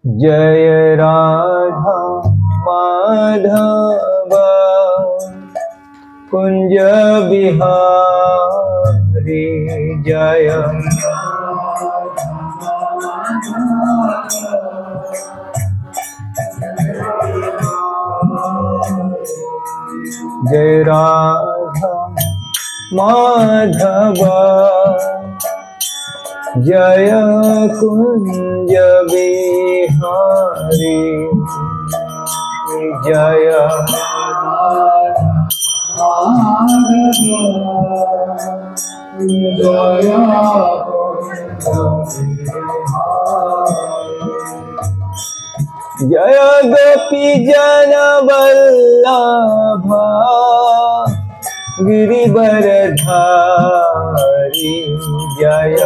जय राधा माधव कुंज बिहारी जय जय राधा माधव जय कुंज बिहारी जय जय गोपी जन वल्लभा गिरिवरधारी जय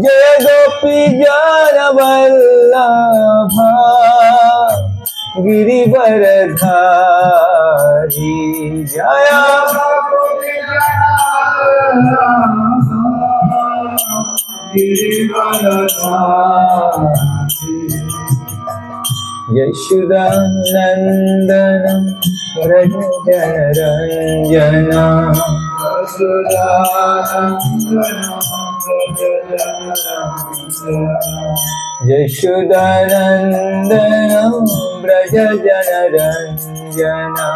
जय गोपी जन वल्लभा गिरिवरधारी जय यशोदानंदन व्रज रंजना यशोदानंदन व्रज रंजना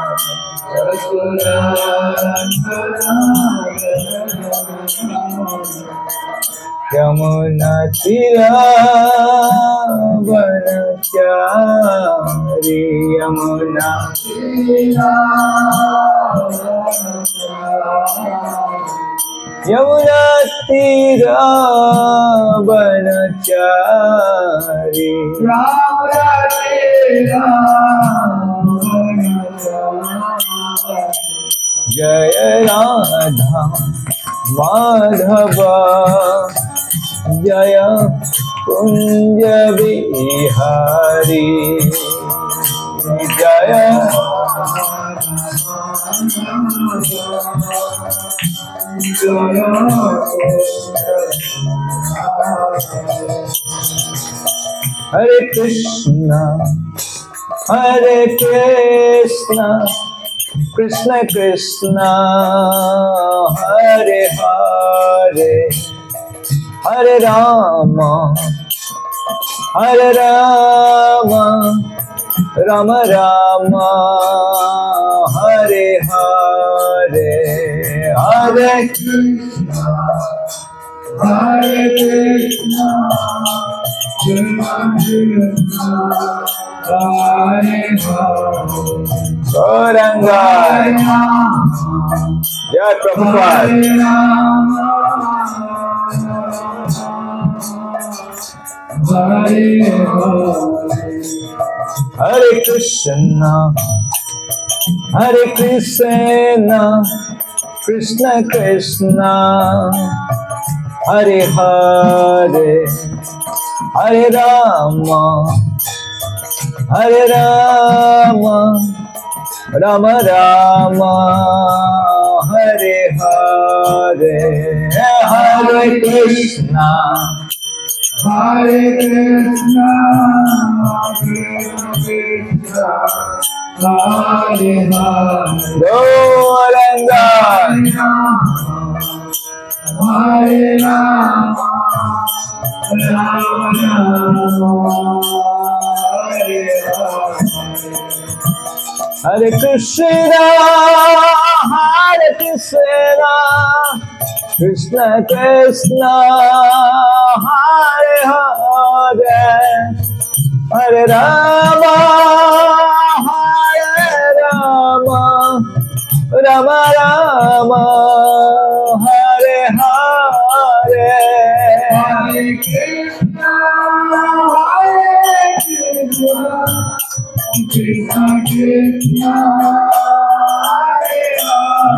यमुना तीरावनचारी यमुना यमुना तीरावनचारी जय राधा माधव जय कुंज बिहारी जय हरे कृष्णा कृष्ण कृष्ण हरे हरे हरे राम राम राम हरे हरे हरे कृष्णा गौरंगा जय प्रभुपाद हरे कृष्ण कृष्ण कृष्ण हरे हरे हरे राम राम राम हरे हरे हरे कृष्णा हरे गौरंगा हरे राम हरे कृष्णा कृष्ण कृष्ण हरे हरे हरे राम राम राम हरे हरे हरे कृष्ण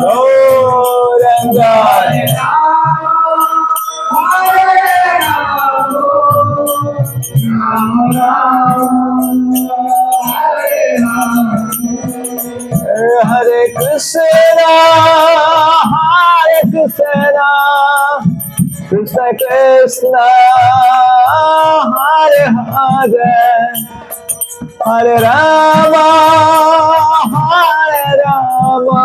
गौरंगा हरे Krishna Krishna Krishna Hare Hare Hare Rama Hare Rama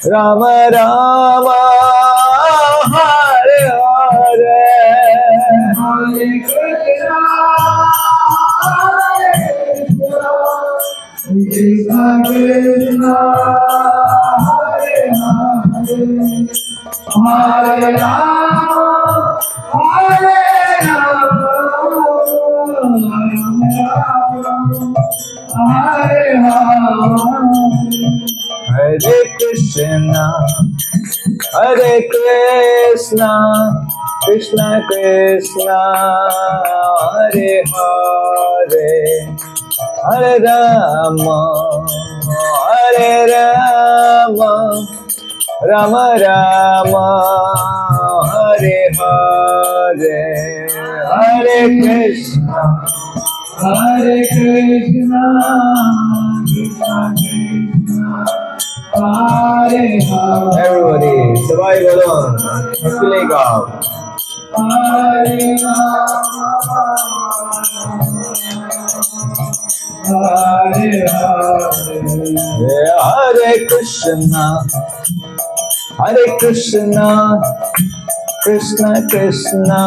Rama Rama Hare Hare Hare Krishna Krishna Krishna Hare Hare Hare Rama Hare Rama Hare Hare Krishna Krishna Krishna Hare Hare Hare Rama Rama Rama Hare Hare Hare Krishna Krishna Krishna Hare Hare. Everybody, sabai bolo, milega. Hare Hare Hare Krishna Krishna Krishna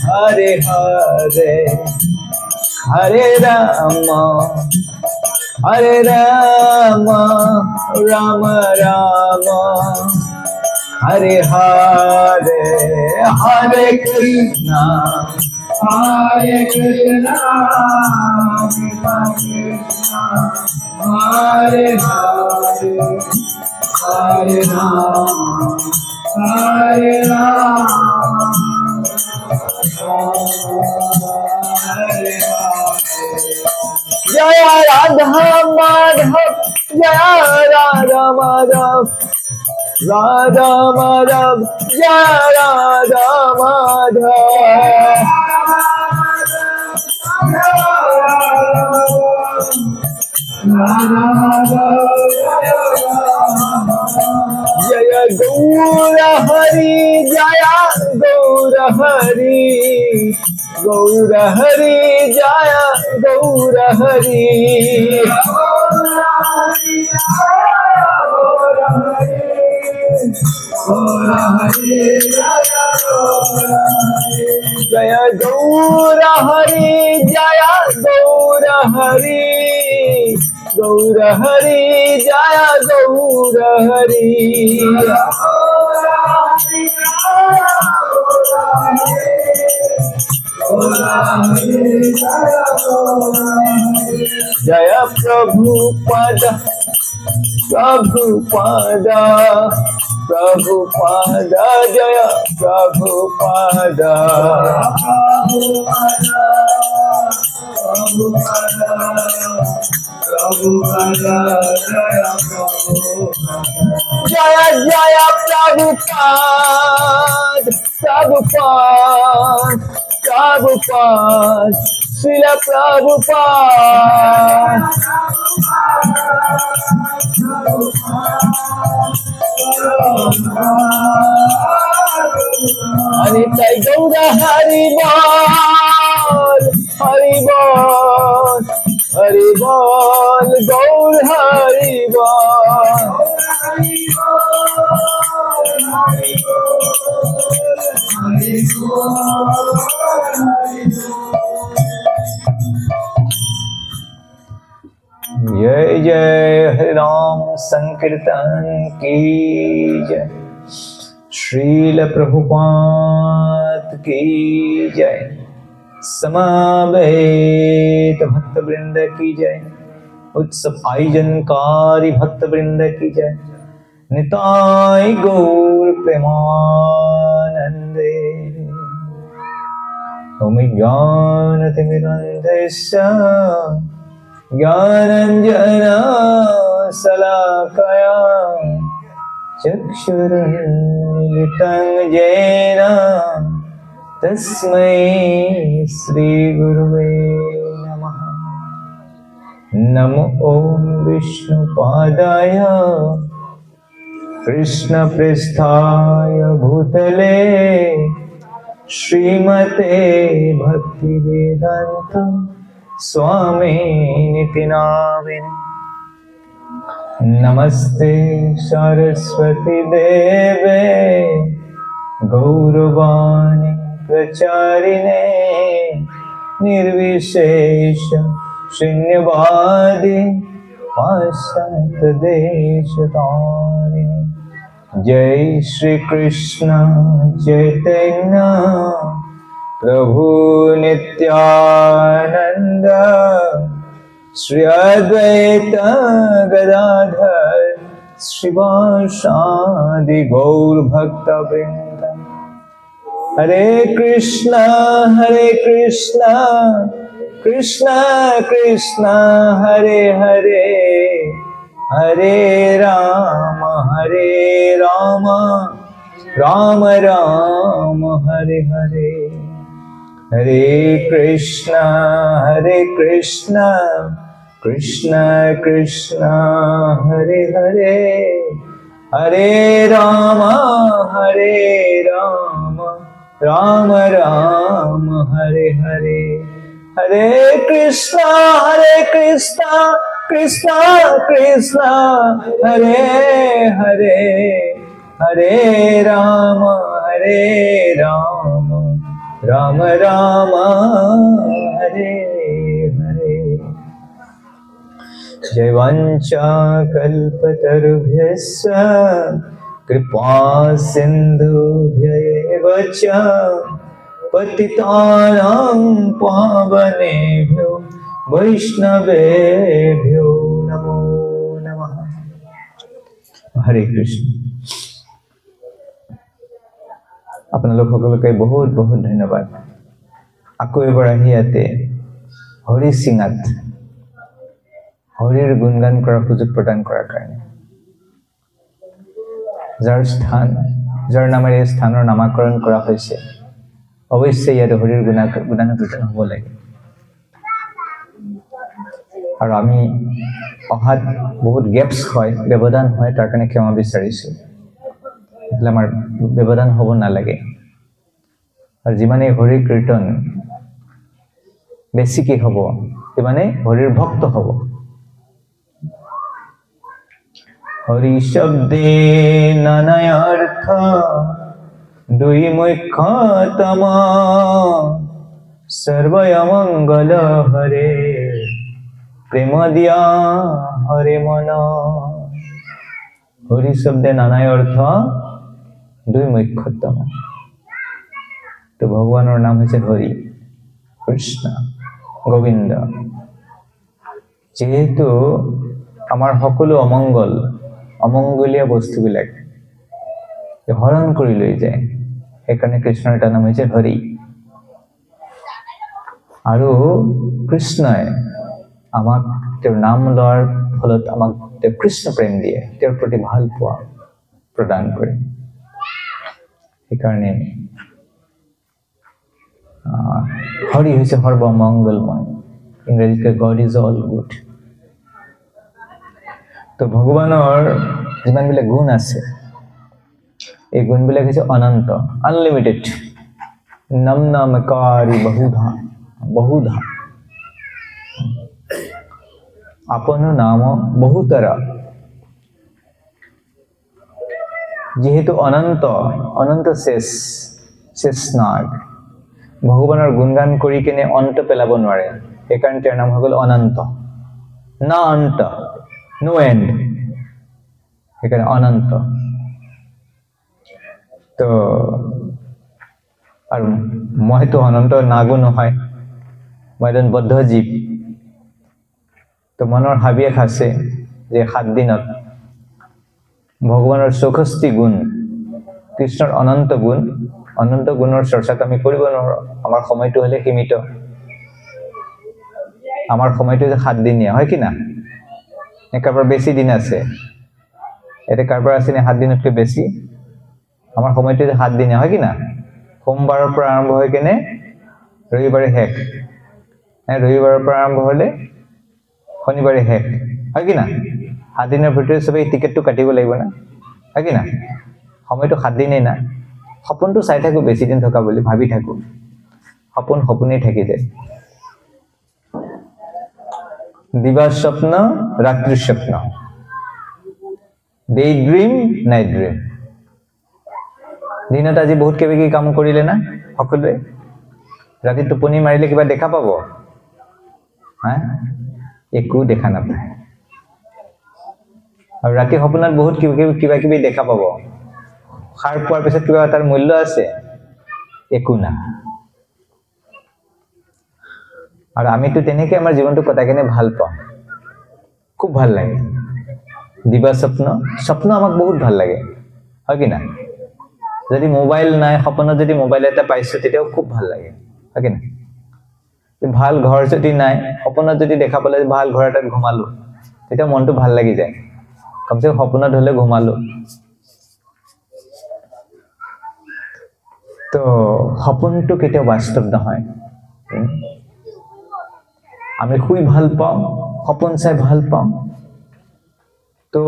Hare Hare Hare Rama Rama Rama Hare Hare Hare Krishna Krishna Krishna Hare Hare Hare Rama Hare Jaya Radha Madhav Jaya Radha Madhav Radha Madhav Jaya Radha Madhav Jaya Gaura Hari Jaya Gaura Hari Gaura Hari Jaya Gaura Hari Jaya Gaura Hari Jaya Gaura Hari Gaura Hari Jaya Gaura Hari Jaya Prabhupada Prabhupada Prabhupada Jaya Prabhupada Jaya Jaya Prabhupada Prabhupada Prabhupada Srila Prabhupada Anitai Gaura Haribol Haribol Haribol Gaur Haribol जय जय हरे राम संकीर्तन की जय श्रील प्रभुपाद की जय समावेत भक्त वृंद की जय उत्सव आयोजनकारी भक्त वृंद की जय निताय गौर प्रेमानंदे ओम ज्ञानतिमिरन्धस्य ज्ञानञ्जना शलाकया चक्षुरुन्मिलितं येन तस्मै श्रीगुरुवे नमः नमो ॐ विष्णुपादाय कृष्णपृष्ठाय भूतले श्रीमते भक्तिवेदान्त स्वामिनिति नामिने। नमस्ते सरस्वती देवे गौरवाणी प्रचारिणे निर्विशेष शून्यवादी पाश्चात्यदेशतारिणे। जय श्री कृष्ण चैतन्य प्रभु नित्यानंद श्री अद्वैत गदाधर श्रीवासादि गौर भक्तवृंद। हरे कृष्णा कृष्ण कृष्ण हरे हरे, हरे राम राम राम हरे हरे। हरे कृष्ण कृष्ण कृष्ण हरे हरे, हरे राम राम राम हरे हरे। हरे कृष्णा कृष्ण कृष्ण हरे हरे, हरे राम राम राम हरे हरे। जय वंचा कल्पतरुभ्यश्च कृपा सिन्धुभ्यैव च पतितानां पावनेभ्यो वैष्णवेभ्यो नमो नमः। हरे कृष्ण। আপোনালোক সকলোকে বহুত বহুত ধন্যবাদ। আকৌ এবাৰ আহি ইয়াতে হৰি সিঙাত হৰিৰ গুণগান কৰাৰ সুযোগ প্ৰদান কৰাৰ কাৰণে। যাৰ নামেৰে এই স্থানৰ নামাকৰণ কৰা হৈছে, অৱশ্যে ইয়াতে হৰিৰ গুণানুকীৰ্তন হ'ব লাগে। আৰু আমি অহাত বহুত গেপছ হয়, ব্যৱধান হয়, তাৰ কাৰণে ক্ষমা বিচাৰিছোঁ। আমাৰ ব্যৱধান হ'ব নালাগে। আৰু যিমানেই হৰিৰ কীৰ্তন বেছিকৈ হ'ব, সিমানেই হৰিৰ ভক্ত হ'ব। হৰি শব্দে নানা অৰ্থ দুই মুখ্যতম, সৰ্বমঙ্গল হৰে প্ৰেম দিয়া হৰে মন। হৰি শব্দে নানা অৰ্থ দুই মুখ্যতম। তো ভগৱানৰ নাম হৈছে হৰি, কৃষ্ণ, গোবিন্দ। যেহেতু আমাৰ সকলো অমংগলীয়া বস্তুবিলাক হৰণ কৰি লৈ যায়, সেইকাৰণে কৃষ্ণৰ এটা নাম হৈছে হৰি। আৰু কৃষ্ণই আমাক তেওঁৰ নাম লোৱাৰ ফলত আমাক তেওঁ কৃষ্ণ প্ৰেম দিয়ে, তেওঁৰ প্ৰতি ভাল পোৱা প্ৰদান কৰে। সেইকাৰণে হৰি হৈছে সৰ্বমংগলময়। ইংৰাজীত গড ইজ অল গুড। তো ভগৱানৰ যিমানবিলাক গুণ আছে, এই গুণবিলাক হৈছে অনন্ত, আনলিমিটেড। নামকাৰী বহুধা আপন নাম বহুতৰা। যেহেতু অনন্ত শেষ নাগ, ভগৱানৰ গুণগান কৰি কেনে অন্ত পেলাব নোৱাৰে, সেইকাৰণে তেওঁৰ নাম হৈ গ'ল অনন্ত। না অন্ত, নো এণ্ড, সেইকাৰণে অনন্ত। তো আৰু মইতো অনন্ত নাগো নহয়, মই এজন বদ্ধ জীৱ। তো মনৰ হাবিয়াস আছে যে 7 দিনত ভগৱানৰ 64 গুণ, কৃষ্ণৰ অনন্ত গুণৰ চৰ্চাটো আমি কৰিব নোৱাৰোঁ। আমাৰ সময়টো হ'লে সীমিত। আমাৰ সময়টো যে 7 দিনীয়া হয় কি না, কাৰোবাৰ বেছি দিন আছে, এতিয়া কাৰোবাৰ আছে নে 7 দিনতকৈ বেছি? আমাৰ সময়টো যে 7 দিনীয়া হয় কি না, সোমবাৰৰ পৰা আৰম্ভ হৈ কেনে ৰবিবাৰে শেষ। ৰবিবাৰৰ পৰা আৰম্ভ হ'লে শনিবাৰে শেষ হয় কি না 7 দিনৰ ভিতৰত সবে টিকেটটো কাটিব লাগিব না হয় কি না সময়টো 7 দিনেই না সপোনটো চাই থাকো বেছি দিন থকা বুলি ভাবি থাকো সপোনেই থাকি যায় দিবা স্বপ্ন রাত্রি স্বপ্ন ডে ড্রিম নাইট ড্রিম দিনত আজি বহুত কিবা কি কাম কৰিলে না সকলোৱে ৰাতি টোপনি মাৰিলে কিবা দেখা পাব হা একো দেখা নাপায় আৰু ৰাতি সপোনত বহুত কিবা কিবি দেখা পাব খাৰ পোৱাৰ পিছত কিবা তাৰ মূল্য আছে একো না আৰু আমিতো তেনেকৈ আমাৰ জীৱনটো কটাই কেনে ভাল পাওঁ খুব ভাল লাগে দিবা স্বপ্ন আমাক বহুত ভাল লাগে হয় কি না যদি মোবাইল নাই সপোনত যদি মোবাইল এটা পাইছো তেতিয়াও খুব ভাল লাগে হয় কি না ভাল ঘৰ যদি নাই সপোনত যদি দেখা পালে ভাল ঘৰ এটাত ঘুমালো তেতিয়া মনটো ভাল লাগি যায় কমসে কম সপোনত হলে ঘুমালো তো সপোনটো কেতিয়াও বাস্তৱ নহয় আমি শুই ভাল পাওঁ সপোন চাই ভাল পাওঁ তো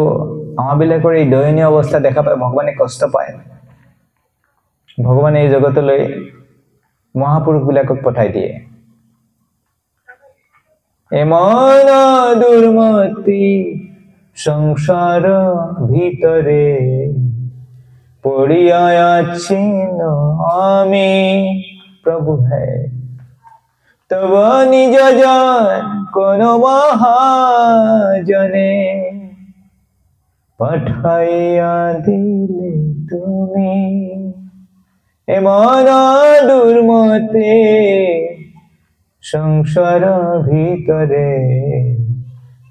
আমাবিলাকৰ এই দয়নীয় অৱস্থা দেখা পাই ভগৱানে কষ্ট পায় ভগৱানে এই জগতলৈ মহাপুৰুষবিলাকক পঠাই দিয়ে এমন দুর্মতি সংসার ভিতরে পড়িয়া আছি আমি প্রভু হে তব নিজ জন কোন মহাজনে পাঠাইয়া দিলে তুমি এমন দুর্মতি সংসার ভিতরে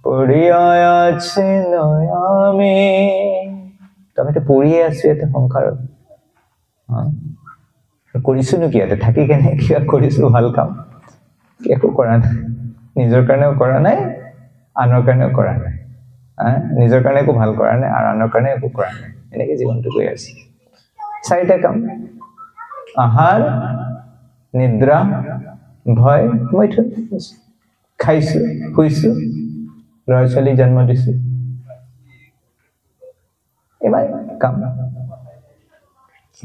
পড়িয়া আছে আমি তো আমি তো পড়িয়ে আছো এটা সংসাৰত কৰিছো নেকি ইয়াতে থাকি কেনে কিবা কৰিছো ভাল কাম একো কৰা নাই নিজৰ কাৰণেও কৰা নাই আনৰ কাৰণেও কৰা নাই নিজৰ কাৰণে একো ভাল কৰা নাই আৰু আনৰ কাৰণে একো কৰা নাই এনেকে জীৱনটো গৈ আছে চাৰিটা কাম আহাৰ নিদ্ৰা ভয় মৈথুন খাইছো শুইছো ল'ৰা ছোৱালী জন্ম দিছো এবাৰ কাম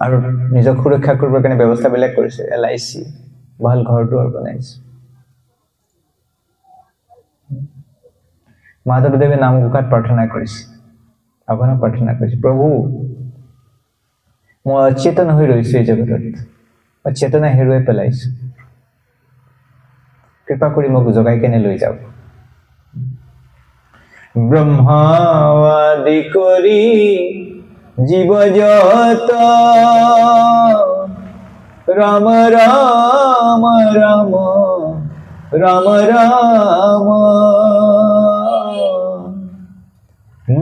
আৰু নিজক সুৰক্ষা কৰিবৰ কাৰণে ব্যৱস্থাবিলাক কৰিছে LIC ভাল ঘৰটো বনাইছে মাধৱদেৱে নামঘোষাত প্ৰাৰ্থনা কৰিছে ভগৱানক প্ৰাৰ্থনা কৰিছে প্ৰভু মই অচেতন হৈ ৰৈছো এই জগতত মই চেতনা হেৰুৱাই পেলাইছো কৃপা কৰি মোক জগাই কেনে লৈ যাওক ব্ৰহ্মাদি কৰি জীৱ জগত ৰাম ৰাম ৰাম ৰাম ৰাম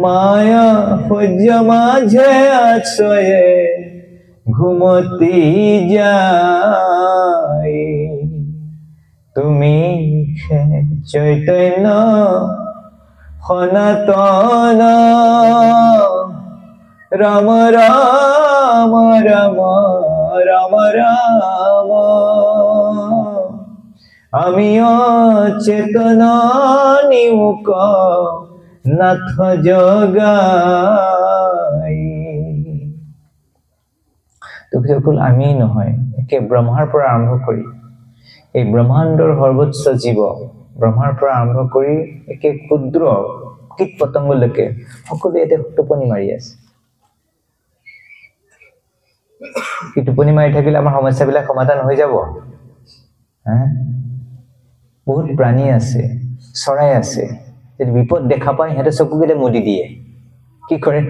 মায়া সহ্য মাঝে আছয়ে ঘুমতি যায় তুমি চৈতন্য সনাতন রাম রাম রাম রাম রাম আমি অচেতন নিমুক নাথ জগাই তো কেৱল আমি নহয় একে ব্ৰহ্মাৰ পৰা আৰম্ভ কৰি এই ব্ৰহ্মাণ্ডৰ সৰ্বোচ্চ জীৱ ব্ৰহ্মাৰ পৰা আৰম্ভ কৰি একে ক্ষুদ্ৰ কীট পতংগলৈকে সকলোৱে এতে টোপনি মাৰি আছে কি টোপনি মাৰি থাকিলে আমাৰ সমস্যাবিলাক সমাধান হৈ যাব বহুত প্ৰাণী আছে চৰাই আছে যদি বিপদ দেখা পায় সিহঁতে চকুকেইটা মুদি দিয়ে কি কৰে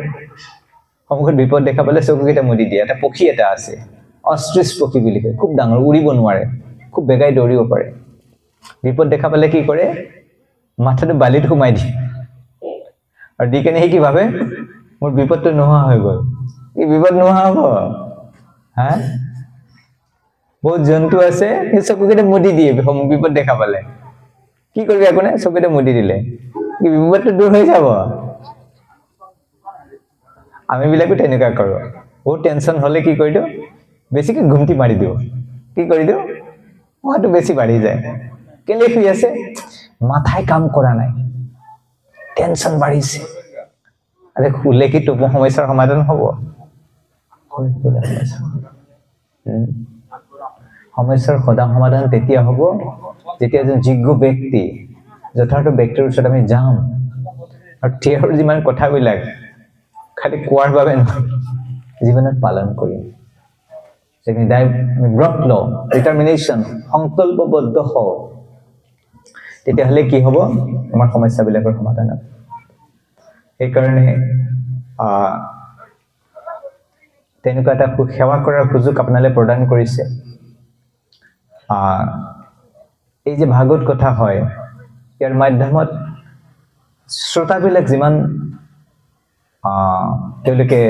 সন্মুখত বিপদ দেখা পালে চকুকেইটা মুদি দিয়ে এটা পক্ষী এটা আছে অষ্ট্ৰিচ পক্ষী বুলি কয় খুব ডাঙৰ উৰিব নোৱাৰে খুব বেগাই দৌৰিব পাৰে বিপদ দেখা পালে কি কৰে মাথাটো বালিত সোমাই দিয়ে আৰু দি কেনে কি ভাবে মোৰ বিপদটো নোহোৱা হৈ গ'ল কি বিপদ নোহোৱা হ'ব বহুত জন্তু আছে সেই চকুকেইটা মুদি দিয়ে বিপদ দেখা পালে কি কৰিবি একোনে চকুকেইটা মুদি দিলে কি বিপদটো দূৰ হৈ যাব আমি বিলাকো তেনেকুৱা কৰো বহুত টেনচন হলে কি কৰি দিও বেছিকে ঘুমটি মাৰি দিও কি কৰি দিও মনটো বেছি বাঢ়ি যায় কেলে শুই আছে মাথায় কাম কৰা নাই টেনচন বাঢ়িছে আৰে খুলে কি তোপ সমস্যাৰ সমাধান হ'ব সমস্যাৰ সমাধান তেতিয়া হ'ব যেতিয়া এজন যোগ্য ব্যক্তি যথাৰ্থ ব্যক্তিৰ ওচৰত আমি যাম আৰু তেওঁৰ যিমান কথাবিলাক খালি কোৱাৰ বাবে নহয় জীৱনত পালন কৰিম আমি ব্ৰত লওঁ ডিটাৰমিনেশ্যন সংকল্পবদ্ধ হওঁ তেতিয়াহ'লে কি হ'ব আমাৰ সমস্যাবিলাকৰ সমাধান হ'ব সেইকাৰণে তেনেকুৱা এটা সেৱা কৰাৰ সুযোগ আপোনালে প্ৰদান কৰিছে এই যে ভাগৱত কথা হয় ইয়াৰ মাধ্যমত শ্ৰোতাবিলাক যিমান তেওঁলোকে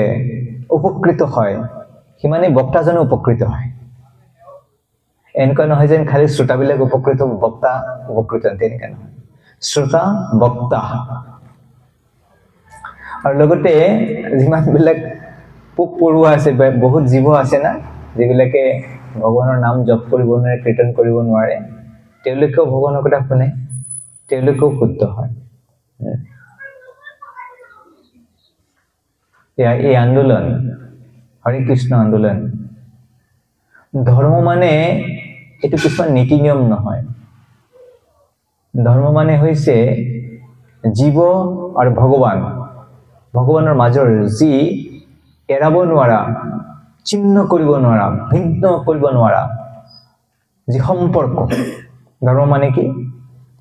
উপকৃত হয় সিমানেই বক্তাজনো উপকৃত হয় এনেকুৱা নহয় যেন খালি শ্ৰোতাবিলাক উপকৃত বক্তা উপকৃত তেনেকুৱা নহয় শ্ৰোতা বক্তা আৰু লগতে যিমানবিলাক পোক পৰুৱা আছে বহুত জীৱ আছে না যিবিলাকে ভগৱানৰ নাম জপ কৰিব নোৱাৰে কীৰ্তন কৰিব নোৱাৰে তেওঁলোকেও ভগৱানৰ কথা শুনে তেওঁলোকেও শুদ্ধ হয় এই আন্দোলন হৰে কৃষ্ণ আন্দোলন ধৰ্ম মানে এইটো কিছুমান নীতি নিয়ম নহয় ধৰ্ম মানে হৈছে জীৱ আৰু ভগৱানৰ মাজৰ যি এৰাব নোৱাৰা চিহ্ন কৰিব নোৱাৰা ভিন্ন কৰিব নোৱাৰা যি সম্পৰ্ক ধৰ্ম মানে কি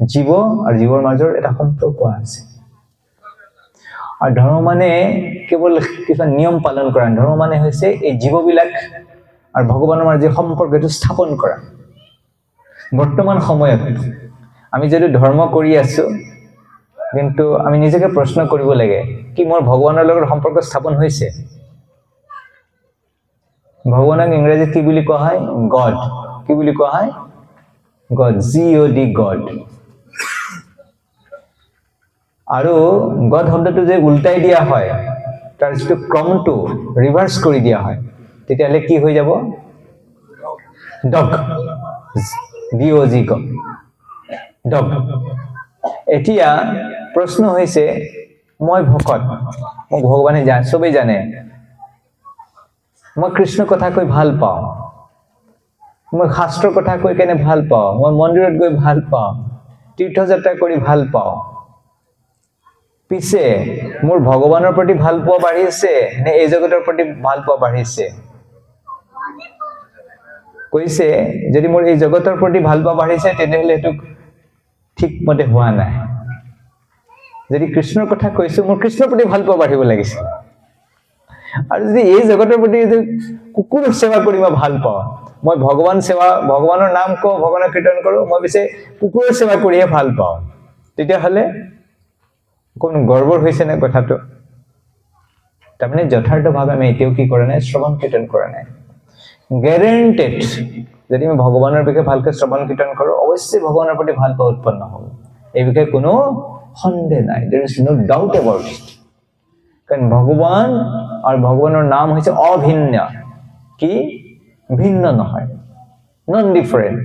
জীৱ আৰু জীৱৰ মাজৰ এটা সম্পৰ্ক আছে আৰু ধৰ্ম মানে কেৱল কিছুমান নিয়ম পালন কৰা ধৰ্ম মানে হৈছে এই জীৱবিলাক আৰু ভগৱানৰ মাজৰ সম্পৰ্ক এইটো স্থাপন কৰা বৰ্তমান সময়ত আমি যদি ধৰ্ম কৰি আছো কিন্তু আমি নিজকে প্ৰশ্ন কৰিব লাগে কি মোৰ ভগৱানৰ লগত সম্পৰ্ক স্থাপন হৈছে ভগৱানক ইংৰাজীত কি বুলি কোৱা হয় গড কি বুলি কোৱা হয় গড জিঅডি গড আৰু গড শব্দটো যে উল্টাই দিয়া হয় তাৰ যিটো ক্ৰমটো ৰিভাৰ্স কৰি দিয়া হয় তেতিয়াহ'লে কি হৈ যাব ডগ ডিঅজি ডগ এতিয়া প্ৰশ্ন হৈছে মই ভকত মোক ভগৱানে চবেই জানে মই কৃষ্ণ কথা কৈ ভাল পাওঁ মই শাস্ত্ৰ কথা কৈ কেনে ভাল পাওঁ মই মন্দিৰত গৈ ভাল পাওঁ তীৰ্থযাত্ৰা কৰি ভাল পাওঁ পিছে মোৰ ভগৱানৰ প্ৰতি ভাল পোৱা বাঢ়িছে নে এই জগতৰ প্ৰতি ভাল পোৱা বাঢ়িছে কৈছে যদি মোৰ এই জগতৰ প্ৰতি ভাল পোৱা বাঢ়িছে তেনেহ'লে এইটো ঠিকমতে হোৱা নাই যদি কৃষ্ণৰ কথা কৈছো মোৰ কৃষ্ণৰ প্ৰতি ভাল পোৱা বাঢ়িব লাগিছিল আৰু যদি এই জগতৰ প্ৰতি কুকুৰৰ সেৱা কৰি মই ভাল পাওঁ মই ভগৱানৰ নাম কওঁ ভগৱানৰ কীৰ্তন কৰোঁ মই পিছে কুকুৰৰ সেৱা কৰিয়ে ভাল পাওঁ তেতিয়াহ'লে কোনো গৰ্বৰ হৈছে নে কথাটো তাৰমানে যথাৰ্থভাৱে আমি এতিয়াও কি কৰা নাই শ্ৰৱণ কীৰ্তন কৰা নাই গ্যাৰেণ্টেড যদি আমি ভগৱানৰ বিষয়ে ভালকৈ শ্ৰৱণ কীৰ্তন কৰোঁ অৱশ্যেই ভগৱানৰ প্ৰতি ভাল পোৱা উৎপন্ন হ'ব এই বিষয়ে কোনো সন্দেহ নাই there is no doubt about it কাৰণ ভগৱান আৰু ভগৱানৰ নাম হৈছে অভিন্ন কি ভিন্ন নহয় নন ডিফাৰেণ্ট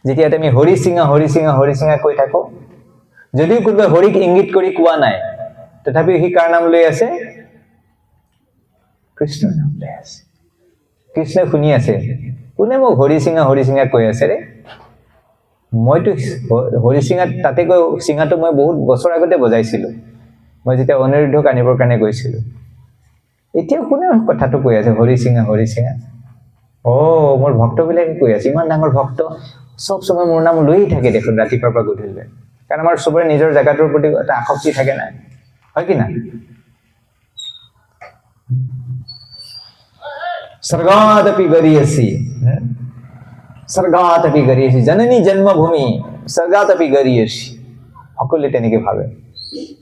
যেতিয়া আমি হৰি সিঙা কৈ থাকো যদিও কোনোবাই হৰিক ইংগিত কৰি কোৱা নাই তথাপিও সি কাৰ নাম লৈ আছে কৃষ্ণৰ নাম লৈ আছে কৃষ্ণ শুনি আছে কোনে মোক হৰি সিঙা কৈ আছে ৰে মইতো হৰি সিঙাত তাতে গৈ সিঙাটো মই বহুত বছৰ আগতে বজাইছিলোঁ মই যেতিয়া অনিৰুদ্ধক আনিবৰ কাৰণে গৈছিলোঁ এতিয়া কোনে কথাটো কৈ আছে হৰি সিঙা মোৰ ভক্তবিলাকে কৈ আছে ইমান ডাঙৰ ভক্ত সব সময় মোৰ নাম লৈয়ে থাকে দেখোন ৰাতিপুৱাৰ পৰা গধূলিলৈ কাৰণ আমাৰ সবৰে নিজৰ জাগাটোৰ প্ৰতি এটা আসক্তি থাকে না হয় কি না স্বৰ্গাদপি গৰীয়সী জননী জন্মভূমি স্বৰ্গাদপি গৰীয়সী সকলোৱে তেনেকে ভাবে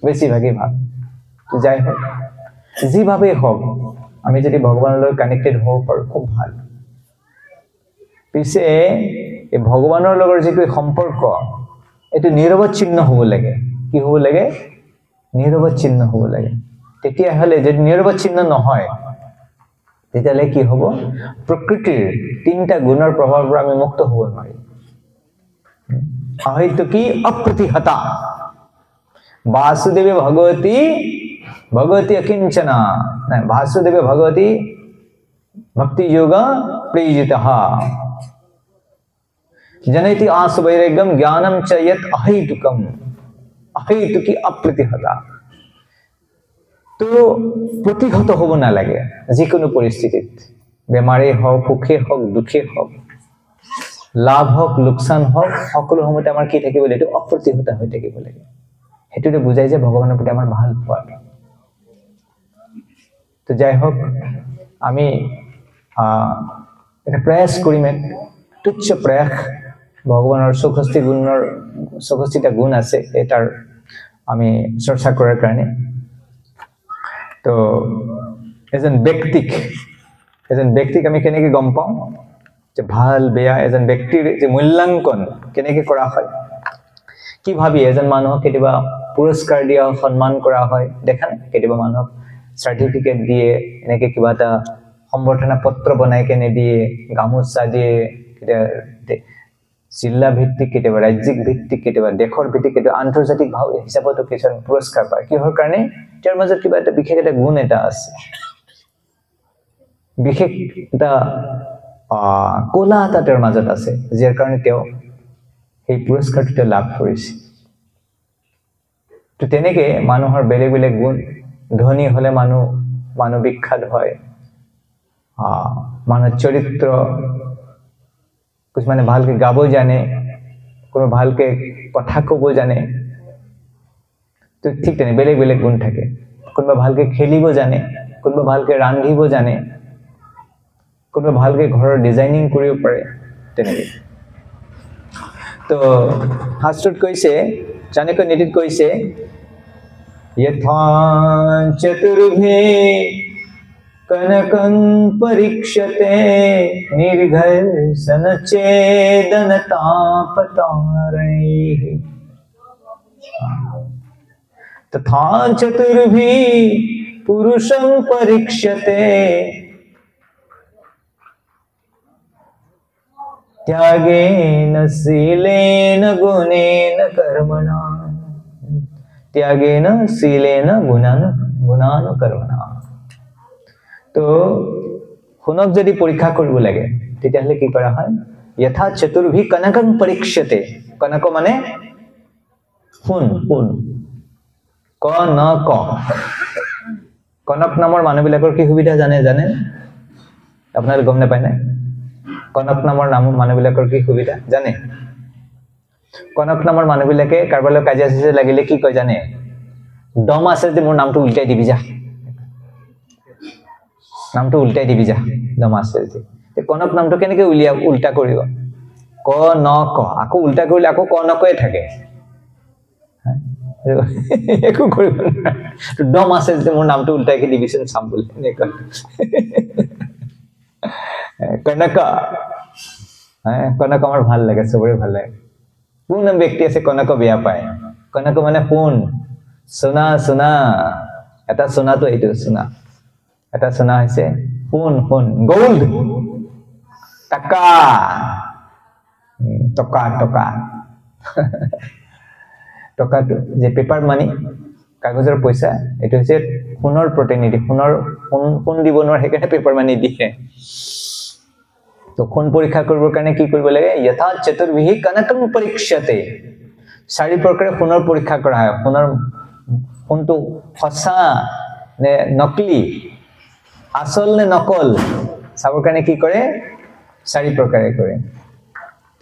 বেছিভাগেই ভাবে যাই হোক যিভাৱেই হওক আমি যদি ভগৱানৰ লগত কানেক্টেড হ'ব পাৰোঁ খুব ভাল পিছে এই ভগৱানৰ লগত যিটো সম্পৰ্ক এইটো নিৰৱচ্ছিন্ন হ'ব লাগে কি হ'ব লাগে নিৰৱচ্ছিন্ন হ'ব লাগে তেতিয়াহ'লে যদি নিৰৱচ্ছিন্ন নহয় তেতিয়াহ'লে কি হ'ব প্ৰকৃতিৰ তিনিটা গুণৰ প্ৰভাৱৰ পৰা আমি মুক্ত হ'ব নোৱাৰিম হয়তো কি অপ্ৰতিহতা वासुदेवे भगवती भगवती अकिंचना वासुदेवे भगवती भक्ति योग प्रेजितः जनयति आस वैराग्यम ज्ञानम च यत् अहेतुकम अहेतुकी अप्रतिहता तो प्रतिहत हब नालागे जिकोनो परिस्थितित बेमारे हक सुखे हक दुखे हक लाभ हक लोकसान हक सकलो সময়তে আমাৰ কি থাকিব লাগে অপ্ৰতিহত হৈ থাকিব লাগে হেতুতে বুজাই যে ভগৱানৰ প্ৰতি আমাৰ ভাল পোৱা তো যাই হক আমি এটা প্ৰয়াস কৰিম তুচ্ছ প্ৰয়াস ভগৱানৰ সুখস্থিতা গুণ আছে এটাৰ আমি চৰ্চা কৰাৰ কাৰণে তো এজন ব্যক্তিক আমি কেনেকৈ গম পাওঁ যে ভাল বেয়া এজন ব্যক্তিৰ যে মূল্যাঙ্কন কেনেকৈ কৰা হয় কি ভাবি এজন মানুহক কেতিয়াবা পুৰস্কাৰ দিয়া সন্মান কৰা হয় দেখা নাই কেতিয়াবা মানুহক সাৰ্টিফিকেট দিয়ে এনেকৈ কিবা এটা সম্বৰ্ধনা পত্ৰ বনাই কেনে দিয়ে গামোচা দিয়ে জিলা ভিত্তিক কেতিয়াবা ৰাজ্যিক ভিত্তিক কেতিয়াবা দেশৰ ভিত্তিক কেতিয়াবা আন্তৰ্জাতিক ভাৱ হিচাপতো কিছুমান পুৰস্কাৰ পায় কিহৰ কাৰণে তেওঁৰ মাজত কিবা এটা বিশেষ এটা গুণ এটা আছে বিশেষ এটা কলা এটা তেওঁৰ মাজত আছে যাৰ কাৰণে তেওঁ এই পুৰস্কাৰটো লাভ কৰিছে তো তেনেকৈ মানুহৰ বেলেগ বেলেগ গুণ ধনী হলে মানুহ বিখ্যাত হয় মানুহৰ চৰিত্ৰ কিছুমানে ভালকে গাব জানে কোনো ভালকে কথা ক'ব জানে তো ঠিক তেনে বেলেগ বেলেগ গুণ থাকে কোনোবা ভালকে খেলিব জানে কোনোবা ভালকে ৰান্ধিব জানে কোনোবা ভালকে ঘৰৰ ডিজাইনিং কৰিব পাৰে তেনেকৈ তো শাস্ত্ৰত কৈছে চাণক্য নীতিত কৈছে यथा चतुर्भे कनकं परीक्षते निर्घर्षण छेदन तापतारैः तथा चतुर्भि पुरुषं परीक्षते त्यागेन शीलेन गुणेन कर्मणा त्यागेन शीलेन गुणान कर्मणा तो हुनक यदि परीक्षा কৰিব লাগে তেতিয়াহলে কি কৰা হয় यथा चतुर्भि कनकं परीक्षते कनक माने हुन कनक कनक नाমৰ মানুহবিলাকৰ কি সুবিধা জানে আপোনালোকে গম নাপায় না কনক নামৰ মানুহবিলাকৰ কি সুবিধা জানে কনক নামৰ মানুহবিলাকে কাৰবালৈ কাজিয়া আছে লাগিলে কি কয় জানে দম আছে যে মোৰ নামটো উল্টাই দিবি যা নামটো উল্টাই দিবি যা দম আছে যে কনক নামটো কেনেকৈ উল্টা কৰিব কনক আকৌ উল্টা কৰিলে আকৌ কনকই থাকে একো কৰিব তো দম আছে যে মোৰ নামটো উল্টাই কি দিবিচোন চাম বুলি এনেকৈ কনক কনক আমাৰ ভাল লাগে সবৰে ভাল লাগে কোন ব্যক্তি আছে কনক বেয়া পায় কনক মানে শুন সোনা এটা সোনাটো এইটো সোনা এটা সোনা হৈছে শুন গোল্ড টাকা টকাটো যে পেপাৰ মানি কাগজৰ পইচা এইটো হৈছে সোণৰ প্ৰতিনিধি সোণ দিব নোৱাৰে সেইকাৰণে পেপাৰ মানি দিয়ে তো কোন পৰীক্ষা কৰিবৰ কাৰণে কি কৰিব লাগে यथा चतुर्भिः कनकं परीक्षते চাৰি প্ৰকাৰে সোণৰ পৰীক্ষা কৰা হয় সোণটো সঁচা নে নকলি আসল নে নকল চাবৰ কাৰণে কি কৰে চাৰি প্ৰকাৰে কৰে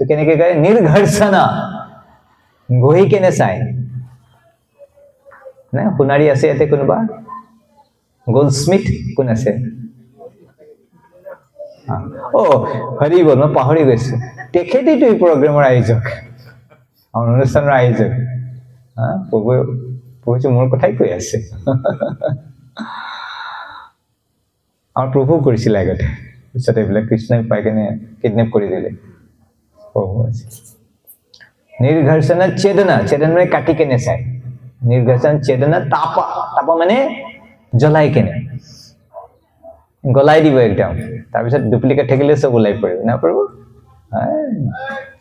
তো কেনেকৈ কৰে নিৰ্ঘৰ্ষণ গহি কেনে চাই না সোণাৰী আছে ইয়াতে কোনোবা গোল্ডস্মিথ কোন আছে হৰি বল মই পাহৰি গৈছো তেখেতেইতো এই প্ৰগ্ৰামৰ আয়োজক আমাৰ অনুষ্ঠানৰ আয়োজক প্ৰভু মোৰ কথাই কৈ আছে আমাৰ প্ৰভু কৰিছিল আগতে পিছত এইবিলাক কৃষ্ণই পাই কেনে কিডনেপ কৰি দিলে প্ৰভু আছে নিৰ্ঘৰ্ষণ চেতনা মানে কাটি কেনে চাই নিৰ্ঘৰ্ষণ চেতনা তাপ মানে জ্বলাই কেনে গলাই দিব একদম তাৰপিছত ডুপ্লিকেট থাকিলে সব ওলাই পৰিব না পৰিব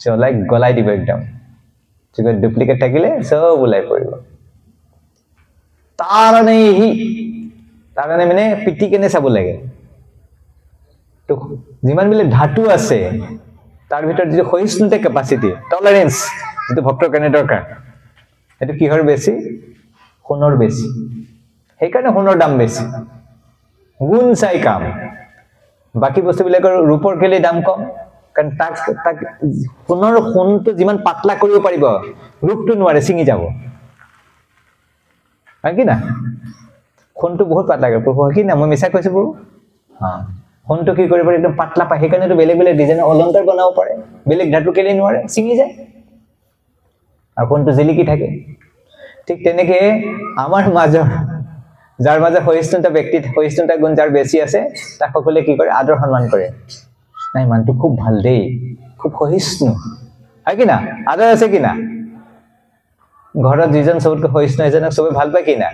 জ্বলাই গলাই দিব একদম যদি ডুপ্লিকেট থাকিলে সব ওলাই পৰিব তাৰণেহি তাৰণে মানে পিটি কেনে চাব লাগে তো যিমান বিলাক ধাতু আছে তাৰ ভিতৰত যে সহিষ্ণুতা কেপাসিটি টলাৰেন্স যেটো ভক্তৰ কাৰণে দৰকাৰ এটো কিহৰ বেছি সোণৰ বেছি সেইকাৰণে সোণৰ দাম বেছি গুণ চাই কাম বাকি বস্তুবিলাকৰ ৰূপৰ কেলে দাম কম কাৰণ তাক সোণৰ সোণটো যিমান পাতলা কৰিব পাৰিব ৰূপটো নোৱাৰে ছিঙি যাব হয় কি না সোণটো বহুত পাতলা কৰিব হয় কি না মই মিছা কৈছো বৰু সোণটো কি কৰিব পাৰে একদম পাতলা পায় সেইকাৰণে তো বেলেগ বেলেগ ডিজাইন অলংকাৰ বনাব পাৰে বেলেগ ধাতু কেলে নোৱাৰে ছিঙি যায় আৰু সোণটো জিলিকি থাকে ঠিক তেনেকে আমাৰ মাজৰ যাৰ মাজে সহিষ্ণুতা ব্যক্তি সহিষ্ণুতা গুণ যাৰ বেছি আছে তাক সকলোৱে কি কৰে আদৰ সন্মান কৰে নাই মানটো খুব ভাল দেই খুব সহিষ্ণু হয় কি না আদৰ আছে কি না ঘৰত যিজন সবতকৈ সহিষ্ণু এজনক সবে ভাল পায় কি না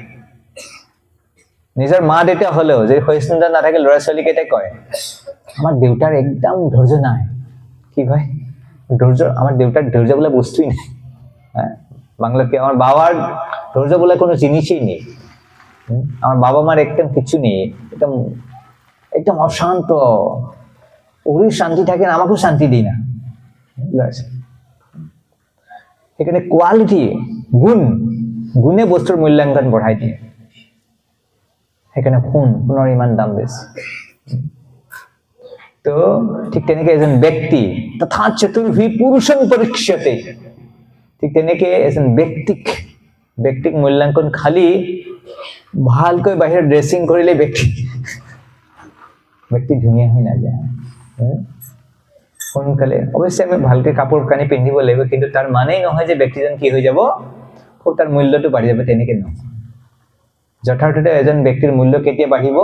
নিজৰ মা দেউতা হলেও যে সহিষ্ণুতা নাথাকে ল'ৰা ছোৱালী কেইটাই কয় আমাৰ দেউতাৰ একদম ধৈৰ্য নাই কি কয় ধৈৰ্য আমাৰ দেউতাৰ ধৈৰ্য বলে বস্তুই নাই বাংলাতে আমার বাবার ধৈর্য বলে কোনো জিনিসই নেই আমার বাবা মার একদম কিছু নেই একদম একদম অশান্ত ওরই শান্তি থাকে না আমাকেও শান্তি দিই না এখানে কোয়ালিটি গুণ গুণে বস্তুর মূল্যাঙ্কন বঢ়াই দিয়ে এখানে সোণৰ ইমান দাম বেছি তো ঠিক তেনেকে এজন ব্যক্তি তথা চতুৰ্ভি পুৰুষং পৰীক্ষতে ঠিক তেনেকে এজন ব্যক্তিক মূল্যাঙ্কন খালি ভালকৈ বাহিৰত ড্ৰেছিং কৰিলে ব্যক্তি ধুনীয়া হৈ নাযায় সোনকালে অৱশ্যে আমি ভালকৈ কাপোৰ কানি পিন্ধিব লাগিব কিন্তু তাৰ মানেই নহয় যে ব্যক্তিজন কি হৈ যাব খুব তাৰ মূল্যটো বাঢ়ি যাব তেনেকে নহয় যথাৰ্থতে এজন ব্যক্তিৰ মূল্য কেতিয়া বাঢ়িব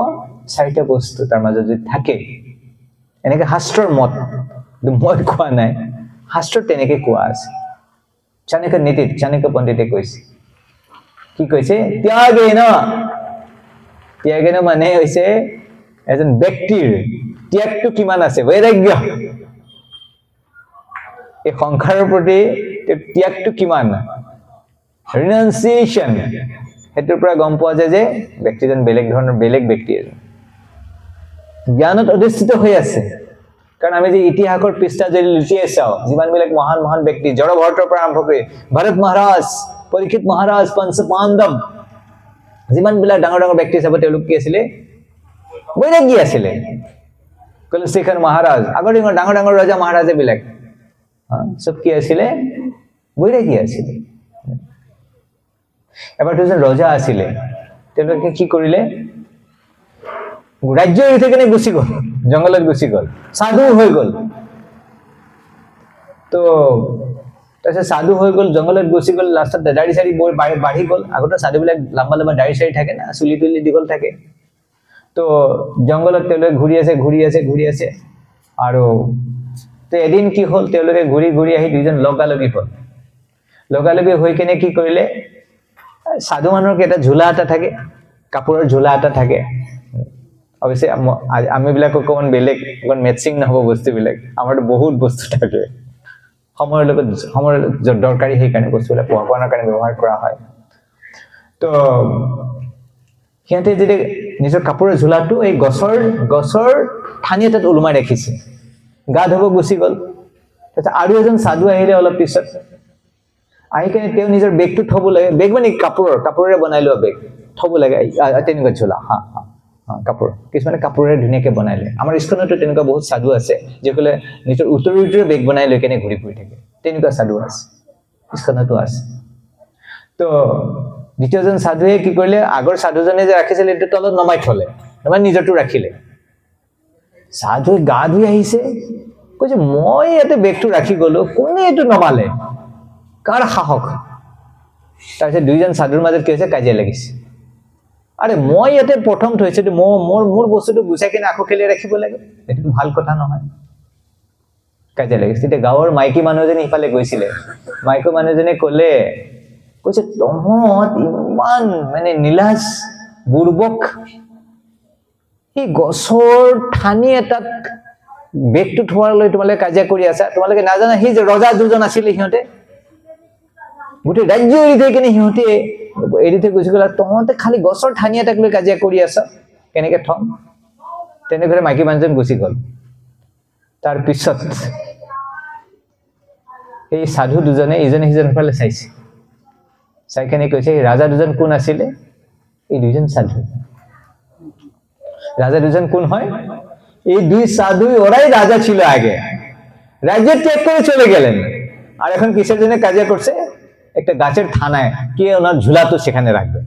চাৰিটা বস্তু তাৰ মাজত যদি থাকে এনেকে শাস্ত্ৰৰ মত মই কোৱা নাই শাস্ত্ৰত তেনেকে কোৱা আছে চাণক্য নীতিত চাণক্য পণ্ডিতে কৈছে কি কৈছে ত্যাগেন মানে হৈছে এজন ব্যক্তিৰ ত্যাগটো কিমান আছে বৈৰাগ্য এই সংসাৰৰ প্ৰতি ত্যাগটো কিমান ৰিনাউন্সিয়েশন হেতুৰ পৰা গম পোৱা যায় যে ব্যক্তিজন বেলেগ ধৰণৰ বেলেগ ব্যক্তি এজন জ্ঞানত অধিষ্ঠিত হৈ আছে কাৰণ আমি যে ইতিহাসৰ পৃষ্ঠা যদি লুটিয়াই চাওঁ যিমানবিলাক মহান মহান ব্যক্তি জড়ভৰতৰ পৰা আৰম্ভ কৰি ভৰত মহাৰাজ পৰীক্ষিত মহাৰাজ পঞ্চ পাণ্ডৱ যিমানবিলাক ডাঙৰ ডাঙৰ ব্যক্তি আছে তেওঁলোক কি আছিলে বৈৰাগী আছিলে কুলশেখৰ মহাৰাজ আগৰ দিনৰ ডাঙৰ ডাঙৰ ৰজা মহাৰাজে বিলাক সব কি আছিলে বৈৰাগী আছিলে এবাৰ দুজন ৰজা আছিলে তেওঁলোকে কি কৰিলে ৰাজ্য এৰি কেনে গুচি গ'ল জংগলত গুচি গ'ল সাধু হৈ গ'ল তো তাৰপিছত সাধু হৈ গ'ল জংগলত গুচি গ'ল লাষ্টত দাড়ি চাৰি বাঢ়ি গ'ল আগতে সাধুবিলাক লম্বা লম্বা দাড়ি চাৰি থাকে না চুলি তুলি দীঘল থাকে তো জংগলত তেওঁলোকে ঘূৰি আছে আৰু তো এদিন কি হ'ল তেওঁলোকে ঘূৰি আহি দুইজন লগালগি হ'ল লগালগি হৈ কেনে কি কৰিলে সাধু মানুহৰ এটা ঝোলা এটা থাকে কাপোৰৰ ঝোলা এটা থাকে অৱশ্যে আমি বিলাক অকমান বেলেগ অকমান মেচিং নহব বস্তুবিলাক আমাৰ বহুত বস্তু থাকে সময়ৰ লগত দৰকাৰী সেইকাৰণে বস্তুবিলাক পোৱাৰ কাৰণে ব্যৱহাৰ কৰা হয় তো সিহঁতে যদি নিজৰ কাপোৰৰ ঝোলাটো এই গছৰ ঠানি এটাত ওলমাই ৰাখিছে গা ধুব গুচি গ'ল তাৰপিছত আৰু এজন সাধু আহিলে অলপ পিছত আহি কেনে তেওঁ নিজৰ বেগটো থব লাগে বেগ মানে কাপোৰেৰে বনাই লোৱা বেগ থব লাগে তেনেকুৱা ঝোলা কাপোৰ কিছুমানে কাপোৰেৰে ধুনীয়াকে বনাইলে আমাৰ স্কুলতো তেনেকুৱা বহুত সাধু আছে যিসকলে নিজৰ উত্তৰীয় বেগ বনাই লৈ কেনে ঘূৰি ফুৰি থাকে তেনেকুৱা সাধু আছে স্কুলতো আছে তো দ্বিতীয়জন সাধুৱে কি কৰিলে আগৰ সাধুজনে যে ৰাখিছিল এইটো তলত নমাই থলে নমাই নিজৰটো ৰাখিলে সাধুৱে গা ধুই আহিছে কৈছে মই ইয়াতে বেগটো ৰাখি গলো কোনে এইটো নমালে কাৰ সাহস তাৰপিছত দুইজন সাধুৰ মাজত কি হৈছে কাজিয়া লাগিছে আৰে মই ইয়াতে প্ৰথম থৈছে মোৰ বস্তুটো গুছাই কিনে আকৌ খেলি ৰাখিব লাগে এইটো ভাল কথা নহয় কাজিয়া লাগিছে তেতিয়া গাঁৱৰ মাইকী মানুহজনী ইফালে গৈছিলে মাইকী মানুহজনে কৈছে তহঁত ইমান মানে নীলাজ বুৰ্বক এই গছৰ ঠানি এটাত বেগটো থোৱালৈ তোমালোকে কাজিয়া কৰি আছা তোমালোকে নাজানা সেই যে ৰজা দুজন আছিলে সিহঁতে গোটেই ৰাজ্য এৰি থৈ কিনে সিহঁতে এৰি থৈ গুচি গ'ল তহঁতে খালি গছৰ ঠানি এটাক লৈ কাজিয়া কৰি আছ কেনেকে থম তেনেকৈ মাইকী মানুহজন গুচি গ'ল তাৰ পিছত এই সাধু দুজনে ইজনে সিজনৰ ফালে চাইছে চাই কেনে কৈছে ৰাজা দুজন কোন আছিলে এই দুজন সাধু রাজা দুজন কোন হয় এই দুই সাধু ওরাই রাজা ছিল আগে রাজ্য ত্যাগ করে চলে গেলেন আর এখন কিসের জন্য কাজিয়া করছে একটা গাছের থানায় কে ওনার ঝুলা তো সেখানে রাখবে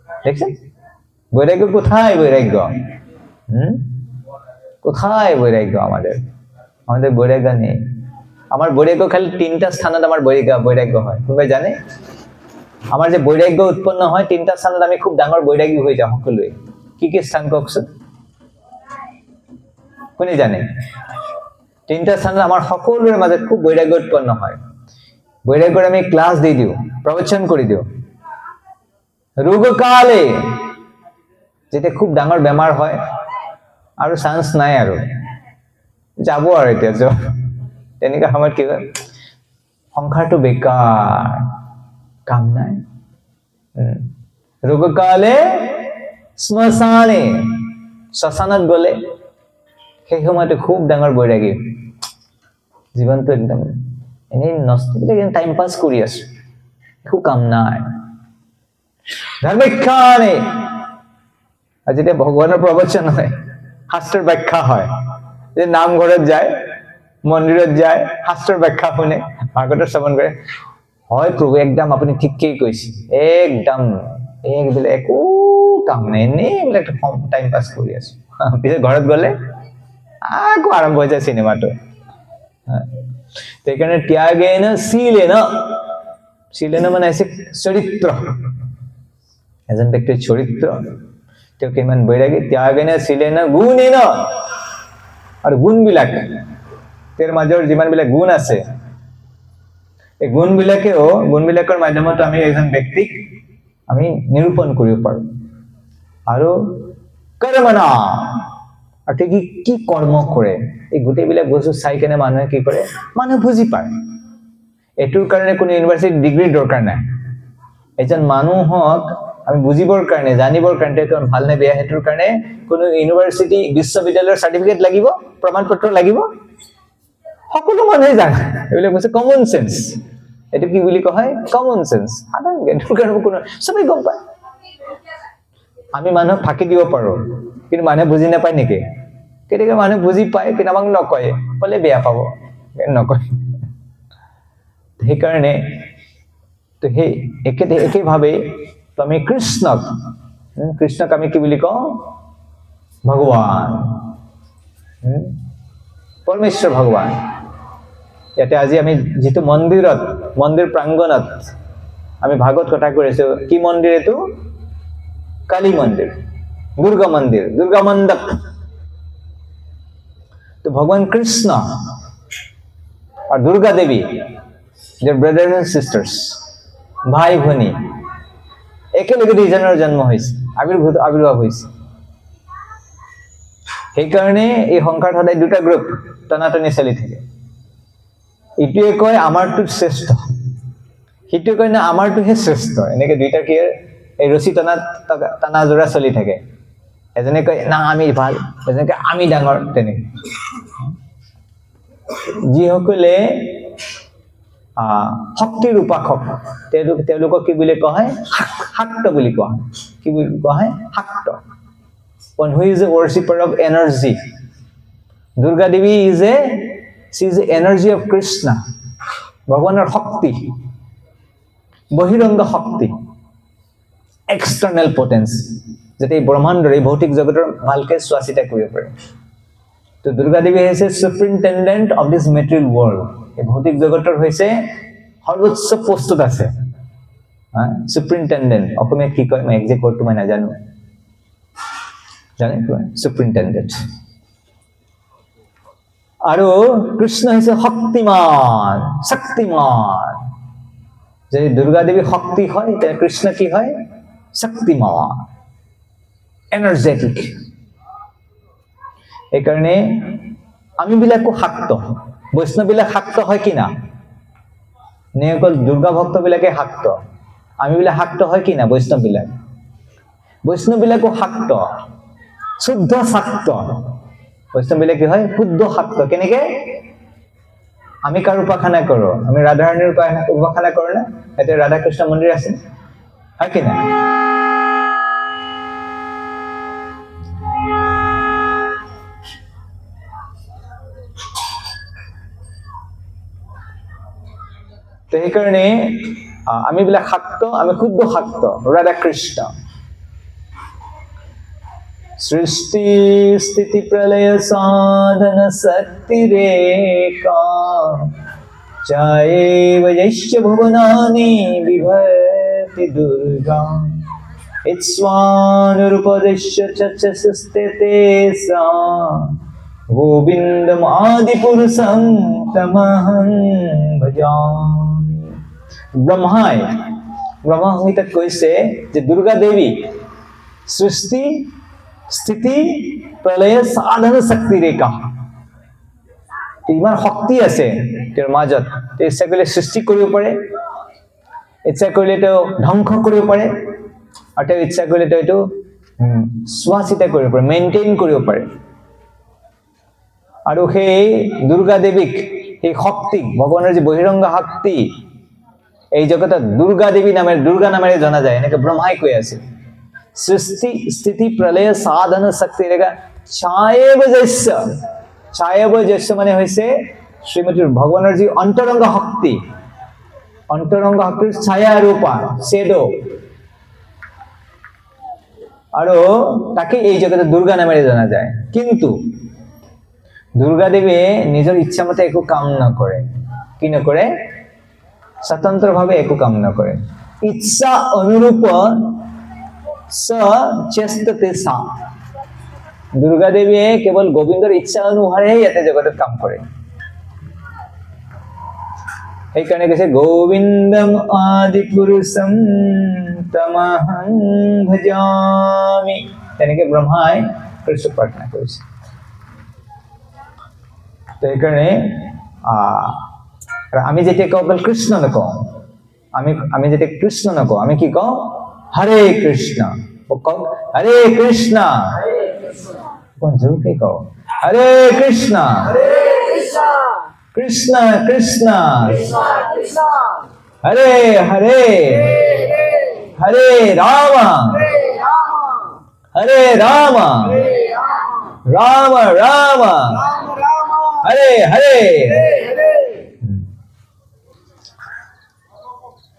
দেখছেন বৈরাগ্য কোথায় বৈরাগ্য কোথায় বৈরাগ্য আমাদের আমাদের বৈরাগ্য নেই আমার বৈরাগ্য খালি তিনটা স্থানত আমার বৈরাগ্য হয় কোনোবাই জানে আমার যে বৈরাগ্য উৎপন্ন হয় তিনটা স্থানত আমি খুব ডাঙৰ বৈৰাগী হৈ যাওঁ সকলোৱে কি কি স্থান কওকচোন কোনে জানে তিনটা স্থানত আমাৰ সকলোৰে মাজত খুব বৈৰাগ্য উৎপন্ন হয় বৈৰাগ্যৰ আমি ক্লাস দি দিও প্ৰবচন কৰি দিও ৰোগকালে যেতে খুব ডাঙৰ বেমাৰ হয় আৰু চান্স নাই আৰু যাব আৰু এতিয়া তেনেকা সময়ত কি হয় সংসাৰটো বেকাৰ কাম নাই ৰোগকালে শ্মশানে শ্মশানত গলে সেই সময়তে খুব ডাঙৰ বৈৰাগী জীৱনটো একদম এনেই নষ্ট টাইম পাছ কৰি আছো একো কাম নাই ধৰ্মিক্ষানে আজি যেতিয়া ভগৱানৰ প্ৰবচন হয় শাস্ত্ৰৰ ব্যাখ্যা হয় যে নামঘৰত যায় মন্দিৰত যায় শাস্ত্ৰৰ ব্যাখ্যা শুনে ভাগৱতৰ শ্ৰৱণ কৰে হয় প্ৰভু একদম আপুনি ঠিককৈ কৈছে একদম এইবিলাক একো কাম নাই এনেই এইবিলাক টাইম পাছ কৰি আছো পিছত ঘৰত গ'লে আকৌ আৰম্ভ হৈ যায় চিনেমাটো সেইকাৰণে ত্যাগেন শীলেন মানে আছে চৰিত্ৰ এজন ব্যক্তিৰ চৰিত্ৰ তেওঁ কিমান বৈৰাগী ত্যাগেন শীলেন গুণেন আৰু গুণবিলাক তেওঁৰ মাজৰ যিমানবিলাক গুণ আছে এই গুণবিলাকৰ মাধ্যমত আমি এজন ব্যক্তিক আমি নিৰূপণ কৰিব পাৰো আৰু কৰ্মনা আৰু কি কৰ্ম কৰে এই গোটেইবিলাক বস্তু চাই কেনে মানুহে কি কৰে মানুহ বুজি পায় এটোৰ কাৰণে কোনো ইউনিভাৰ্চিটি ডিগ্ৰী দৰকাৰ নাই এজন মানুহক আমি বুজিবৰ কাৰণে জানিবৰ কাৰণে কোন ভাল নে বেয়া হেতুৰ কাৰণে কোনো ইউনিভাৰ্চিটি বিশ্ববিদ্যালয়ৰ সাৰ্টিফিকেট লাগিব প্ৰমাণপত্ৰ লাগিব সকলো মানুহে জানে এইবিলাক বস্তু কমন সেন্স এটো কি বুলি কয় কমন সেন্স সাধাৰণ জ্ঞানৰ কাৰণে কোনো সবে গম পায় আমি মানুহক ফাঁকি দিব পাৰো কিন্তু মানুহে বুজি নাপায় নেকি কেতিয়াবা মানুহে বুজি পায় কিন্তু আমাক নকয় বলে বেয়া পাব নকয় সেইকাৰণে তো সেই একেভাৱে আমি কৃষ্ণক আমি কি বুলি কওঁ ভগৱান পৰমেশ্বৰ ভগৱান ইয়াতে আজি আমি যেটো মন্দিৰ প্ৰাংগণত আমি ভাগৱত কথা কৰিছো কি মন্দিৰ এটো কালী মন্দিৰ দুৰ্গা মণ্ডপ তো ভগৱান কৃষ্ণ আৰু দুৰ্গা দেৱী their brothers and sisters ভাই ভনী একেলগে দুইজনৰ জন্ম হৈছে আবিৰ্ভাৱ হৈছে সেইকাৰণে এই সংসাৰ সদায় দুটা গ্ৰুপ টনাটনি চলি থাকে ইটোৱে কয় আমাৰটো শ্ৰেষ্ঠ সিটোৱে কয় না আমাৰটোহে শ্ৰেষ্ঠ এনেকে দুইটা কি এই ৰচি টানা জোৰা চলি থাকে এজনে কয় না আমি ভাল এজনে কয় আমি ডাঙৰ তেনেকে যিসকলে শক্তিৰ উপাসক তেওঁলোকক কি বুলি কয় শাক্ত বুলি কয় কি বুলি কয় শাক্ত one who is a worshipper of energy Durga Devi she is the energy of Krishna ভগৱানৰ শক্তি বহিৰংগ শক্তি external potency যেতে ব্ৰহ্মাণ্ডৰ এই ভৌতিক জগতৰ ভালকে চোৱাচিতা কৰিব পাৰে তো দুৰ্গা দেৱী হৈছে সুপাৰিনটেন্ডেন্ট অফ দিস মেটেৰিয়েল ওয়াৰ্ল্ড এই ভৌতিক জগতৰ হৈছে সৰ্বোচ্চ পোষ্টত আছে সুপাৰিনটেন্ডেন্ট অসমীয়াত কি কয় মই এক্সাক্ট ৱৰ্ডটো মই নাজানো জানে সুপাৰিনটেন্ডেন্ট আৰু কৃষ্ণ হৈছে শক্তিমান যে দুৰ্গা দেৱী শক্তি হয় তে কৃষ্ণ কি হয় শক্তিমান এনাৰ্জেটিক এই কাৰণে আমি বিলাকো শাক্ত বৈষ্ণৱ বিলাক শাক্ত হয় কি না নে অকল দুৰ্গা ভক্ত বিলাকে শাক্ত আমি বোলে শাক্ত হয় কি না বৈষ্ণৱ বিলাকো শাক্ত শুদ্ধ শাক্ত বৈষ্ণৱ বিলাক কি হয় শুদ্ধ শাক্ত কেনেকে আমি কাৰ উপাসনা কৰো আমি ৰাধা ৰাণীৰ উপাসনা কৰো না এতে ৰাধা কৃষ্ণ মন্দিৰ আছে হয় কি না তো এই কাৰণে আমি বিলাক শাক্ত আমি শুদ্ধ শাক্ত ৰাধা কৃষ্ণ सृष्टि स्थिति प्रलय साधन शक्ति रेखा चाएव यश्च भुवनानि बिभर्ति दुर्गा इत्स्वानुरूपदिश्य चक्षुस्थिते सा गोविन्दम् आदिपुरुषं तमहं भजामि ब्रह्मा संहितात কৈছে যে দুর্গা দেবী সৃষ্টি স্থিতি প্ৰলয় সাধন শক্তি ৰেখা ইমান শক্তি আছে তেওঁৰ মাজত ইচ্ছা কৰিলে সৃষ্টি কৰিব পাৰে ইচ্ছা কৰিলে তেওঁ ধ্বংস কৰিব পাৰে আৰু তেওঁ ইচ্ছা কৰিলে তেওঁ এইটো স্বাচিতা কৰিব পাৰে মেইনটেইন কৰিব পাৰে আৰু সেই দুৰ্গা দেৱীক এই শক্তি ভগৱানৰ যে বহিৰংগ শক্তি এই জগতত দুৰ্গা দেৱী নামেৰে দুৰ্গা নামেৰে জনা যায় এনেকৈ ব্ৰহ্মাই কৈ আছে सृष्टि स्थिति प्रलय साधन शक्ति रेखा छायेव जैस्य माने होइसे श्रीमती भगवाনৰ যি অন্তৰংগ শক্তিৰ ছায়া ৰূপা শ্যাডো আৰু তাকে এই জগতে দুৰ্গা নামেৰে জনা যায় কিন্তু দুৰ্গা দেৱী নিজৰ ইচ্ছা মতে একো কাম নকৰে কি নকৰে স্বতন্ত্ৰভাৱে একো কাম নকৰে ইচ্ছা অনুৰূপ स चेष्टते सा दुर्गा देवी केवल गोविंदर इच्छा अनुसारे याते जगत काम करे এই কারণে কৈছে গোবিন্দম আদি পুৰুষম তমহং ভজামি তেনেকে ব্ৰহ্মাই কৃষ্ণ প্ৰাৰ্থনা কৰিছে তো এই কাৰণে আমি যেতিয়া কেৱল কৃষ্ণ নকওঁ আমি যেতিয়া কৃষ্ণ নকওঁ আমি কি কওঁ हरे कृष्णा हरे कृष्णा जरूर के कहो हरे कृष्णा कृष्णा कृष्णा हरे हरे हरे राम राम राम हरे हरे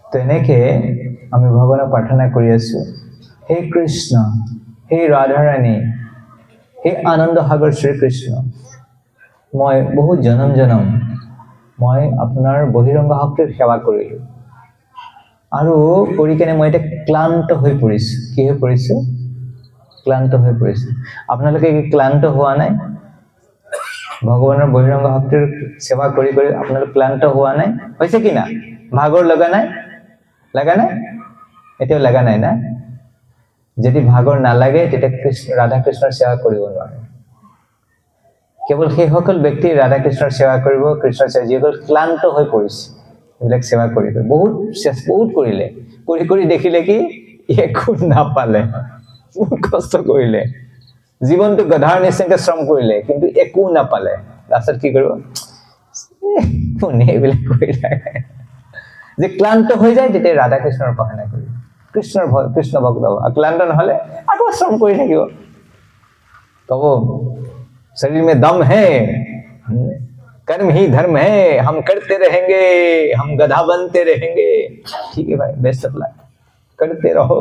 तो এনেকে আমি ভগৱানক প্ৰাৰ্থনা কৰি আছো হে কৃষ্ণ হে ৰাধা ৰাণী হে আনন্দ সাগৰ শ্ৰী কৃষ্ণ মই বহুত জনম মই আপোনাৰ বহিৰংগ শক্তিৰ সেৱা কৰিলো আৰু কৰি কেনে মই এটা ক্লান্ত হৈ পৰিছো কি হৈ পৰিছো ক্লান্ত হৈ পৰিছো আপোনালোকে কি ক্লান্ত হোৱা নাই ভগৱানৰ বহিৰংগ শক্তিৰ সেৱা কৰি কৰি আপোনালোক ক্লান্ত হোৱা নাই হৈছে কি না ভাগৰ লগা নাই লাগা নাই এতিয়াও লাগা নাই না যদি ভাগৰ নালাগে তেতিয়া কৃষ্ণ ৰাধা কৃষ্ণৰ সেৱা কৰিব নোৱাৰে কেৱল সেই সকল ব্যক্তি ৰাধা কৃষ্ণৰ সেৱা কৰিব কৃষ্ণৰ সেৱা যিসকল ক্লান্ত হৈ পৰিছে এইবিলাক সেৱা কৰিব বহুত কৰিলে কৰি দেখিলে কি একো নাপালে বহুত কষ্ট কৰিলে জীৱনটো গধাৰ নিচিনাকৈ শ্ৰম কৰিলে কিন্তু একো নাপালে লাষ্টত কি কৰিব কোনে এইবিলাক কৰি থাকে যে ক্লান্ত হৈ যায় তেতিয়া ৰাধা কৃষ্ণৰ উপাসনা কৰিব কৃষ্ণ ভক্ত ক্লান্ত নহলে আকৌ শ্ৰম কৰি থাকিব কব शरीर में दम है कर्म ही धर्म है हम करते रहेंगे हम गधा बनते रहेंगे ठीक है भाई बेस्ट ऑफ लक करते रहो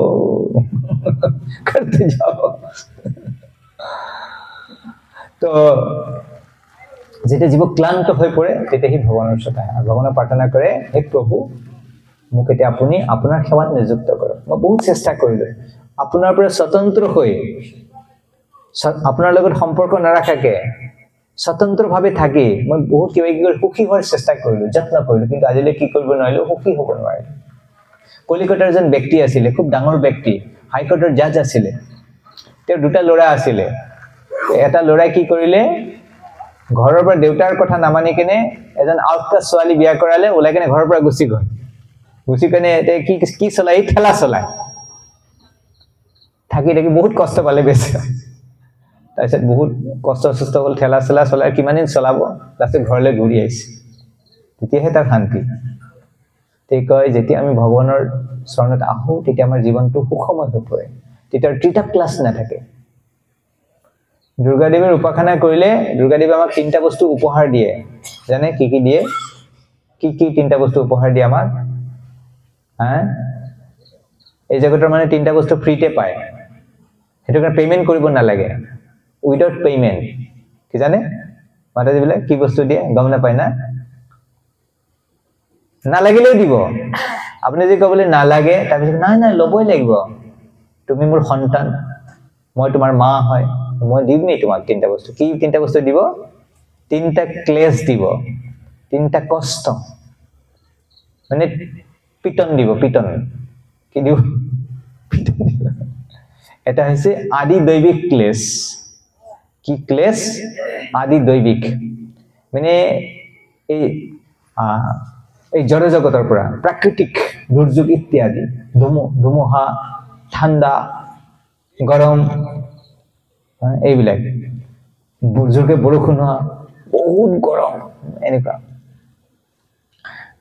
करते जाओ तो যেতিয়া জীৱ ক্লান্ত হৈ পৰে তেতিয়া হি ভগৱানৰ ওচৰত আহে ভগৱানৰ প্ৰাৰ্থনা কৰে হে প্ৰভু মোক এতিয়া আপুনি আপোনাৰ সেৱাত নিযুক্ত কৰক মই বহুত চেষ্টা কৰিলো আপোনাৰ পৰা স্বতন্ত্ৰ হৈ আপোনাৰ লগত সম্পৰ্ক নাৰাখাকে স্বতন্ত্ৰভাৱে থাকি মই বহুত কিবা কিবি সুখী হোৱাৰ চেষ্টা কৰিলো যত্ন কৰিলো কিন্তু আজিলৈ কি কৰিব নোৱাৰিলো সুখী হ'ব নোৱাৰিলো কলিকতাৰ এজন ব্যক্তি আছিল খুব ডাঙৰ ব্যক্তি হাইকোৰ্টৰ জাজ আছিল তেওঁৰ দুটা ল'ৰা আছিল এটা ল'ৰাই কি কৰিলে ঘৰৰ পৰা দেউতাৰ কথা নামানি কিনে এজন আউটকাষ্ট ছোৱালী বিয়া কৰালে ওলাই কিনে ঘৰৰ পৰা গুচি গ'ল গুচি কেনে কি কি চলাই ঠেলা চলাই থাকি থাকি বহুত কষ্ট পালে বেছি তাৰপিছত বহুত কষ্ট সুস্থ হ'ল ঠেলা চলা চলাই কিমান দিন চলাব লাষ্টত ঘৰলৈ ঘূৰি আহিছে তেতিয়াহে তাৰ শান্তি তে কয় যেতিয়া আমি ভগৱানৰ চৰণত আহো তেতিয়া আমাৰ জীৱনটো সুখময় হৈ পৰে তেতিয়া ট্ৰিট আপ ক্লাছ নাথাকে দুৰ্গা দেৱীৰ উপাসনা কৰিলে দুৰ্গা দেৱী আমাক তিনটা বস্তু উপহাৰ দিয়ে জানে কি কি দিয়ে কি তিনটা বস্তু উপহাৰ দিয়ে আমাক এই জগতৰ মানে তিনটা বস্তু ফ্ৰীতে পায় হেতু কাৰণে পেমেন্ট কৰিব নালাগে উইদাউট পেমেন্ট কি জানে মাতাজীবিলাক কি বস্তু দিয়ে গম নাপায় না নালাগিলেও দিব আপুনি যদি কবলে নালাগে তাৰপিছত নাই নাই লবই লাগিব তুমি মোৰ সন্তান মই তোমাৰ মা হয় মই দিম নি তোমাক তিনটা বস্তু কি তিনটা বস্তু দিব তিনটা ক্লেশ দিব তিনটা কষ্ট মানে পিটন দিব পিটন কি দিব পিটন দিব এটা হৈছে আদি দৈবিক ক্লেশ কি ক্লেশ আদি দৈবিক মানে এই জড় জগতৰ পৰা প্ৰাকৃতিক দুৰ্যোগ ইত্যাদি ধুমুহা ঠাণ্ডা গৰম এইবিলাক জোৰকে বৰষুণ হোৱা বহুত গৰম এনেকুৱা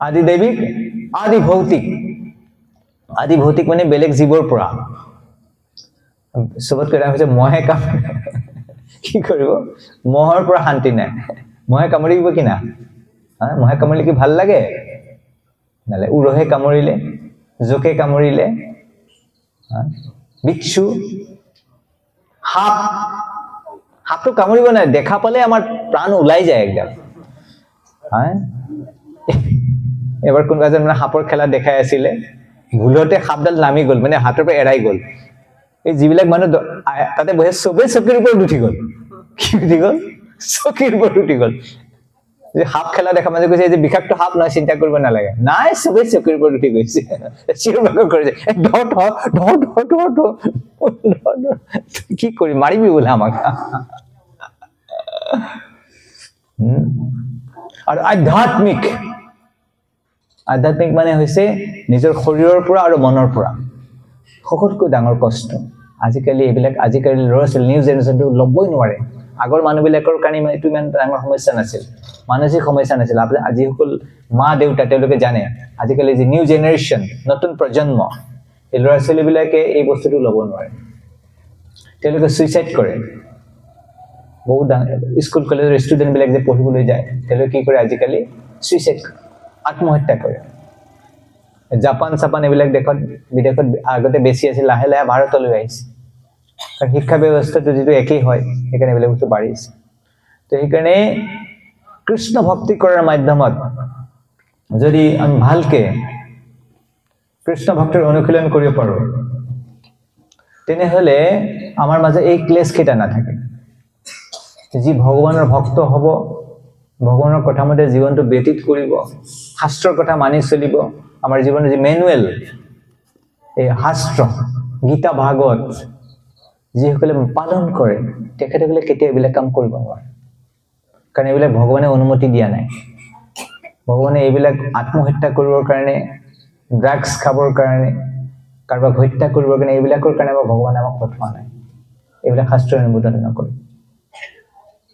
আদি দৈবিক আদি ভৌতিক মানে বেলেগ জীৱৰ পৰা সবত কৰা হৈছে মহে কাম কি কৰিব মহৰ পৰা শান্তি নাই মহে কামুৰিব কি না মহে কামুৰিলে কি ভাল লাগে নালে উৰহে কামুৰিলে জোকে কামুৰিলে বিচ্ছু হাতটো কামুৰিব নাই দেখা পালে আমাৰ প্ৰাণ ওলাই যায় একদম এবাৰ কোনোবা এজন মানে সাপৰ খেলা দেখাই আছিলে ভুলতে সাপডাল নামি গ'ল মানে হাতৰ পৰা এৰাই গ'ল এই যিবিলাক মানুহ তাতে বহে চবেই চকীৰ ওপৰত উঠি গ'ল কি উঠি গ'ল চকীৰ ওপৰত উঠি গ'ল যে সাপ খেলা দেখা মানে কৈছে যে বিষাক্ত সাপ নহয় চিন্তা কৰিব নালাগে নাই চবেই চকীৰ ওপৰত উঠি গৈছে চিৰবাক কৰিছে কি কৰি মাৰিবি বোলে আমাক আৰু আধ্যাত্মিক মানে হৈছে নিজৰ শৰীৰৰ পৰা আৰু মনৰ পৰা সকলোতকৈ ডাঙৰ কষ্ট আজিকালি ল'ৰা ছোৱালী নিউ জেনেৰেশ্যনটো ল'বই নোৱাৰে আগৰ মানুহবিলাকৰ কাৰণে এইটো ইমান ডাঙৰ সমস্যা নাছিল মানসিক সমস্যা নাছিল আজি সকল মা দেউতা তেওঁলোকে জানে আজিকালি যে নিউ জেনেৰেশ্যন নতুন প্ৰজন্ম এই ল'ৰা ছোৱালীবিলাকে এই বস্তুটো ল'ব নোৱাৰে তেওঁলোকে সুইচাইড কৰে বহুত স্কুল কলেজৰ ষ্টুডেণ্টবিলাক যে পঢ়িবলৈ যায় তেওঁলোকে কি কৰে আজিকালি সুইচাইড কৰে আত্মহত্যা কৰে জাপান এইবিলাক বিদেশত আগতে বেছি আছিল লাহে লাহে ভাৰতলৈ আহিছে কাৰণ শিক্ষা ব্যৱস্থাটো যিটো একেই হয় সেইকাৰণে এইবিলাক বস্তু বাঢ়িছে তো সেইকাৰণে কৃষ্ণ ভক্তি কৰাৰ মাধ্যমত যদি আমি ভালকে কৃষ্ণ ভক্তিৰ অনুশীলন কৰিব পাৰোঁ তেনেহ'লে আমাৰ মাজত এই ক্লেশ কেইটা নাথাকে যি ভগৱানৰ ভক্ত হ'ব ভগৱানৰ কথা মতে জীৱনটো ব্যতীত কৰিব শাস্ত্ৰৰ কথা মানি চলিব আমাৰ জীৱনৰ যি মেনুৱেল এই শাস্ত্ৰ গীতা ভাগৱত যিসকলে পালন কৰে তেখেতসকলে কেতিয়া এইবিলাক কাম কৰিব নোৱাৰে কাৰণ এইবিলাক ভগৱানে অনুমতি দিয়া নাই ভগৱানে এইবিলাক আত্মহত্যা কৰিবৰ কাৰণে ড্ৰাগছ খাবৰ কাৰণে কাৰোবাক হত্যা কৰিবৰ কাৰণে এইবিলাকৰ কাৰণে ভগৱানে আমাক পঠোৱা নাই এইবিলাক শাস্ত্ৰই অনুমোদন নকৰে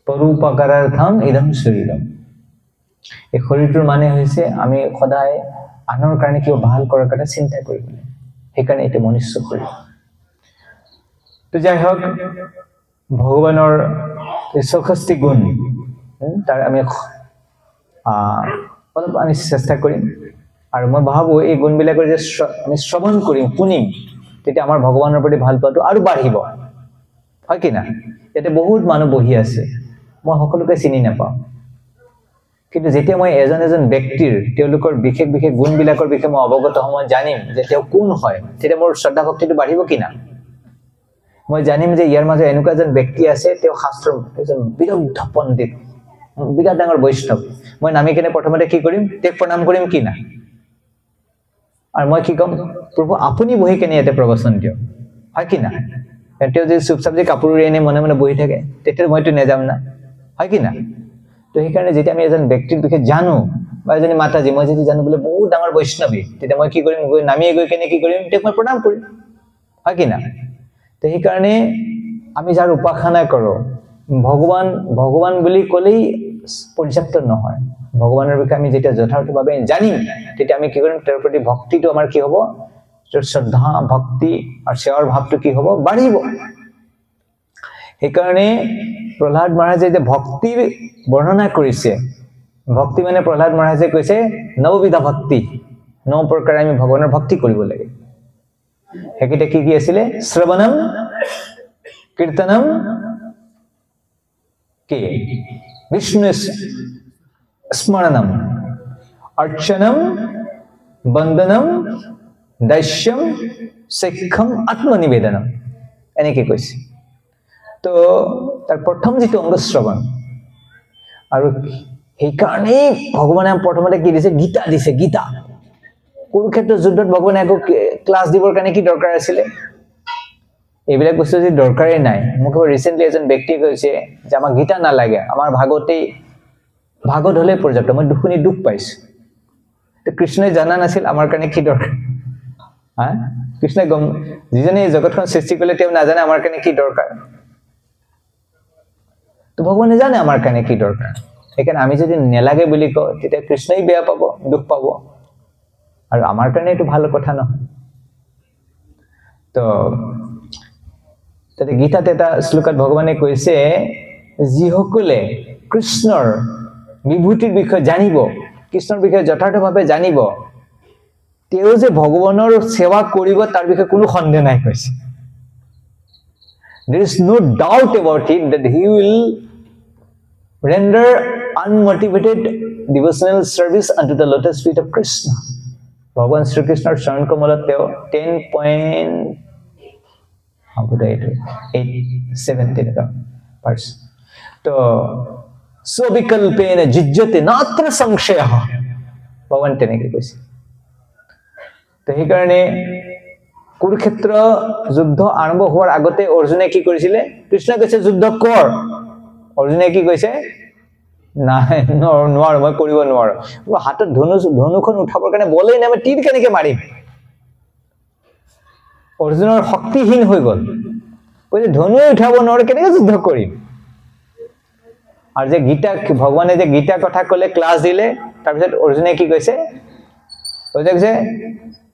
পৰোপকাৰাৰ্থম ইদম শৰীৰম এই শৰীৰটোৰ মানে হৈছে আমি সদায় আনৰ কাৰণে কিবা ভাল কৰাৰ কথা চিন্তা কৰিব লাগে সেইকাৰণে এইটো মনুষ্য শৰীৰ তো যাই হওক ভগৱানৰ এই ৬৬ গুণ তাৰ আমি অলপ আমি চেষ্টা কৰিম আৰু মই ভাবোঁ এই গুণবিলাকৰ যে আমি শ্ৰৱণ কৰিম শুনিম তেতিয়া আমাৰ ভগৱানৰ প্ৰতি ভাল পোৱাটো আৰু বাঢ়িব হয় কি না ইয়াতে বহুত মানুহ বহি আছে মই সকলোকে চিনি নাপাওঁ কিন্তু যেতিয়া মই এজন ব্যক্তিৰ তেওঁলোকৰ বিশেষ গুণবিলাকৰ বিষয়ে মই অৱগত মই জানিম যে তেওঁ কোন হয় তেতিয়া মোৰ শ্ৰদ্ধা ভক্তিটো বাঢ়িব কি না মই জানিম যে ইয়াৰ মাজত এনেকুৱা এজন ব্যক্তি আছে তেওঁ শাস্ত্ৰৰ এজন বিদগ্ধ পণ্ডিত বিৰাট ডাঙৰ বৈষ্ণৱ মই নামি কিনে প্ৰথমতে কি কৰিম তেওঁক প্ৰণাম কৰিম কি না আৰু মই কি ক'ম প্ৰভু আপুনি বহি কেনে ইয়াতে প্ৰবচন দিয়ক হয় কি না তেওঁ যদি চুপচাপ যে কাপোৰেৰে এনে মনে মনে বহি থাকে তেতিয়া মইতো নেযাম না হয় কি না তো সেইকাৰণে যেতিয়া আমি এজন ব্যক্তিৰ বিষয়ে জানো বা এজনী মাতাজী মই যদি জানো বোলে বহুত ডাঙৰ বৈষ্ণৱী তেতিয়া মই কি কৰিম গৈ নামিয়ে গৈ কেনে কি কৰিম তেওঁক মই প্ৰণাম কৰিম হয় কি না তো সেই কাৰণে আমি যাৰ উপাসনা কৰো ভগৱান বুলি কলেই পৰ্যাপ্ত নহয় ভগৱানৰ বিষয়ে আমি যেতিয়া যথাৰ্থভাৱে জানিম তেতিয়া আমি কি কৰিম তেওঁৰ প্ৰতি ভক্তিটো আমাৰ কি হ'ব শ্ৰদ্ধা ভক্তি আৰু সেৱাৰ ভাৱটো কি হ'ব বাঢ়িব সেইকাৰণে প্ৰহ্লাদ মহাৰাজে যে ভক্তি বৰ্ণনা কৰিছে ভক্তি মানে প্ৰহ্লাদ মহাৰাজে কৈছে নৱবিধা ভক্তি ন প্ৰকাৰে আমি ভগৱানৰ ভক্তি কৰিব লাগে হেকিতে কি কি আছিলে শ্ৰৱণম কীৰ্তনম কি বিষ্ণু স্মৰণম অৰ্চনম বন্দনম দাস্যম শিক্ষম আত্মনিবেদনম এনেকে কৈছে তো তাৰ প্ৰথম যেটো অংগ শ্ৰৱণ আৰু এই কাৰণে ভগৱানে প্ৰথমতে কি দিছে গীতা কুৰুক্ষেত্ৰ যুদ্ধত ভগৱানে আকৌ ক্লাছ দিবৰ কাৰণে কি দৰকাৰ আছিল এইবিলাক বস্তু যে দৰকাৰে নাই মোক ৰিসেন্টলি এজন ব্যক্তি কৈছে যে আমাক গীতা নালাগে আমাৰ ভাগত হলে পৰ্যাপ্ত মই দুখুনি দুখ পাইছো তো কৃষ্ণই জানা নাছিল আমাৰ কাৰণে কি দৰকাৰ হা কৃষ্ণই যিজনে জগতখন সৃষ্টি কৰিলে তেওঁ নাজানে আমাৰ কাৰণে কি দৰকাৰ তো ভগৱানে জানে আমাৰ কাৰণে কি দৰকাৰ সেইকাৰণে আমি যদি নেলাগে বুলি কওঁ তেতিয়া কৃষ্ণই বেয়া পাব দুখ পাব আৰু আমাৰ কাৰণে এটো ভাল কথা নহয় তো তাতে গীতাত এটা শ্লোকত ভগৱানে কৈছে যিসকলে কৃষ্ণৰ বিভূতিৰ বিষয়ে জানিব কৃষ্ণৰ বিষয়ে যথাৰ্থভাৱে জানিব তেওঁ যে ভগৱানৰ সেৱা কৰিব তাৰ বিষয়ে কোনো সন্দেহ নাই কৈছে there is no doubt about it that he will render unmotivated devotional service unto the lotus feet of Krishna Bhagavan Sri Krishna's Charan Kamalat teo 10.817 verse to so vikalpena jijjate natra samshaya Bhagavan teneke koise to ei karone Kurukshetra যুদ্ধ আৰম্ভ হোৱাৰ আগতে অৰ্জুনে কি কৰিছিলে কৃষ্ণ কৈছে যুদ্ধ কৰ অৰ্জুনে কি কৈছে নাই নোৱাৰো মই কৰিব নোৱাৰো হাতত ধনুখন উঠাবৰ কাৰণে বলেই নাই মই তীৰ কেনেকে মাৰিম অৰ্জুনৰ শক্তিহীন হৈ গল কৈছে ধনু উঠাব নোৱাৰো কেনেকে যুদ্ধ কৰিম আৰু যে গীতা ভগৱানে যে গীতা কথা কলে ক্লাছ দিলে তাৰ পিছত অৰ্জুনে কি কৈছে কৈছে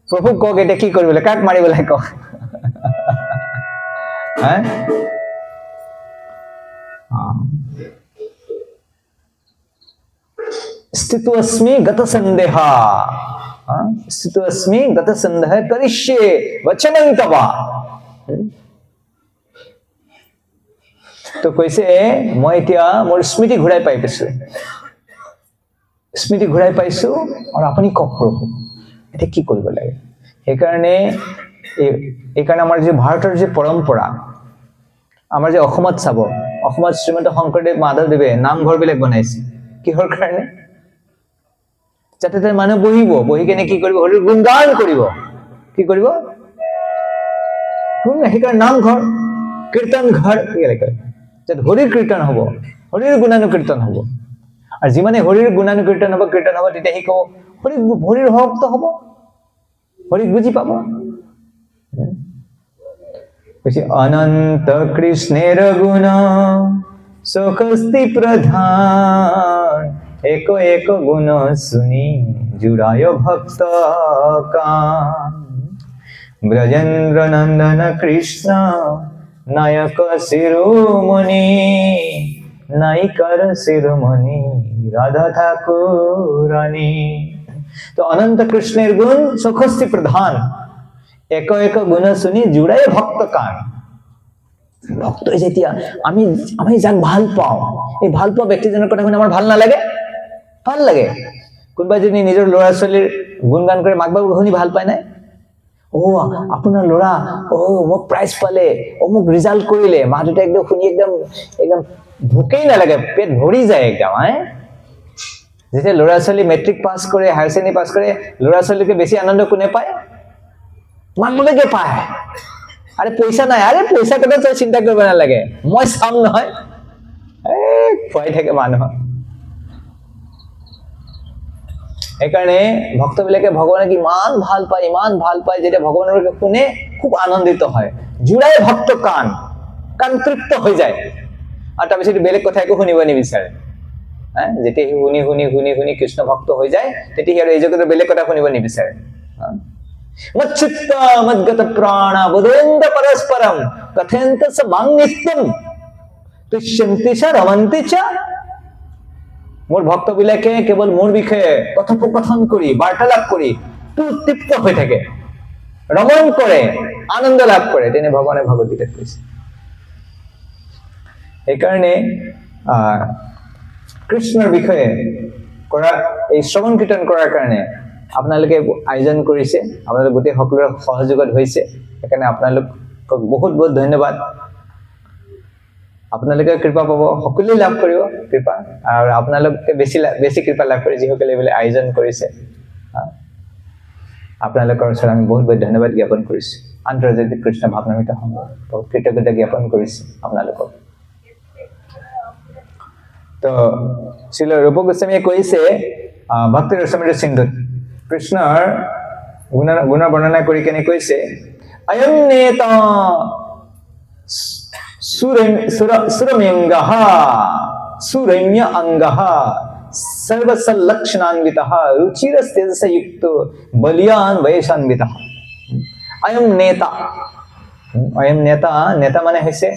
প্ৰভু কক এটা কি কৰিবলে কাক মাৰিবলে কক হ্যাঁ স্থিতস্মি গত সন্দেহা স্থিতস্মি গত সন্দেহ কৰিষ্যে বচনং তবা তো কৈছে মই এতিয়া মোৰ স্মৃতি ঘূৰাই পাইছো আৰু আপুনি কক প্ৰভু এটা কি কৰিব লাগে সেইকাৰণে আমাৰ যে ভাৰতৰ যে পৰম্পৰা আমাৰ যে অসমত চাব অসমত শ্ৰীমন্ত শংকৰদেৱ মাধৱদেৱে নামঘৰ বিলাক বনাইছে কিহৰ কাৰণে যাতে তাৰ মানুহ বহি কেনে কি কৰিব হৰিৰ গুণগান কৰিব কি কৰিব সেইকাৰণে নামঘৰ কীৰ্তন ঘৰ কি লাগে যাতে হৰিৰ কীৰ্তন হ'ব হৰিৰ গুণানুকীৰ্তন হ'ব আৰু যিমানে হৰিৰ গুণানুকীৰ্তন হ'ব তেতিয়া সি ক'ব হৰিৰ ভক্ত হ'ব হৰিক বুজি পাব কৈছে অনন্ত কৃষ্ণেৰ গুণ সখস্তি প্ৰধান এক গুণ শুনি জুড়ায় ভক্ত কান ব্ৰজেন্দ্ৰ নন্দন কৃষ্ণ নায়ক শিৰোমণি নায়িকাৰ শিৰোমণি রাধা ঠাকুরানী তো অনন্ত কৃষ্ণের গুণ সখস্তি প্রধান এক গুণ শুনি জুড়াই ভক্ত কান ভক্ত যেতিয়া আমি যাক ভাল পাওঁ এই ভাল পোৱা ব্যক্তিজনৰ কথা শুনি আমাৰ ভাল নালাগে ভাল লাগে কোনবা যদি নিজৰ ল'ৰা ছোৱালীৰ গুণগান কৰে মাক বাবুক শুনি ভাল পায় নাই ও আপোনাৰ ল'ৰা মোক প্ৰাইজ পালে মোক ৰিজাল্ট কৰিলে মা দেউতা একদম শুনি একদম ভোকেই নালাগে পেট ভৰি যায় একদম যেতিয়া ল'ৰা ছোৱালী মেট্ৰিক পাছ কৰে হায়াৰ সেকেন্ডাৰী পাছ কৰে ল'ৰা ছোৱালীকে বেছি আনন্দ কোনে পায় মাক বাপেকে পায় আৰে পয়সা নাই আৰে পয়সা কথা তই চিন্তা কৰিব নালাগে মই চাম নহয় খুৱাই থাকে মানুহ সেইকাৰণে ভক্তবিলাকে ভগৱানক ইমান ভাল পায় যেতিয়া ভগৱানৰ শুনে খুব আনন্দিত হয় জুৰাই ভক্ত কান তৃপ্ত হৈ যায় আৰু তাৰপিছত বেলেগ কথা একো শুনিব নিবিচাৰে যেতিয়া শুনি কৃষ্ণ ভক্ত হৈ যায় তেতিয়া সি আৰু এই জগতৰ বেলেগ কথা শুনিব নিবিচাৰে মচ্চিত্ত মদ্গত প্ৰাণ বুধেন্দ পৰস্পৰম কথেন্ত স বাংনিত্যম তুষ্যন্তি চ ৰমন্তি চ মোৰ ভক্তবিলাকে কেৱল মোৰ বিষয়ে কথোপকথন কৰি বাৰ্তালাপ কৰি তৃপ্ত হৈ থাকে ৰমণ কৰে আনন্দ লাভ কৰে তেনে ভগৱানে ভগৱত গীতাত কৈছে সেইকাৰণে কৃষ্ণৰ বিষয়ে কৰা এই শ্ৰৱণ কীৰ্তন কৰাৰ কাৰণে আপোনালোকে আয়োজন কৰিছে আপোনালোক গোটেই সকলোৰে সহযোগত হৈছে সেইকাৰণে আপোনালোকক বহুত বহুত ধন্যবাদ আপোনালোকে কৃপা পাব সকলোৱে লাভ কৰিব কৃপা আৰু আপোনালোকে বেছি কৃপা লাভ কৰি যিসকলে এইবিলাক আয়োজন কৰিছে আপোনালোকৰ ওচৰত আমি বহুত বহুত ধন্যবাদ জ্ঞাপন কৰিছোঁ আন্তৰ্জাতিক কৃষ্ণ ভাৱনামৃত সংঘ বহুত কৃতজ্ঞতা জ্ঞাপন কৰিছোঁ আপোনালোকক তো শ্ৰীল ৰূপ গোস্বামীয়ে কৈছে ভক্তি ৰসমৃত সিন্ধুত কৃষ্ণৰ গুণৰ বৰ্ণনা কৰি কেনে কৈছে অয়ম নেতা সুৰম্যংগঃ সুৰম্য অংগঃ সর্বসলক্ষণান্বিতঃ রুচিরস্তেজসযুক্তো বলিয়ান বয়সান্বিতঃ অয়ম নেতা মানে হৈছে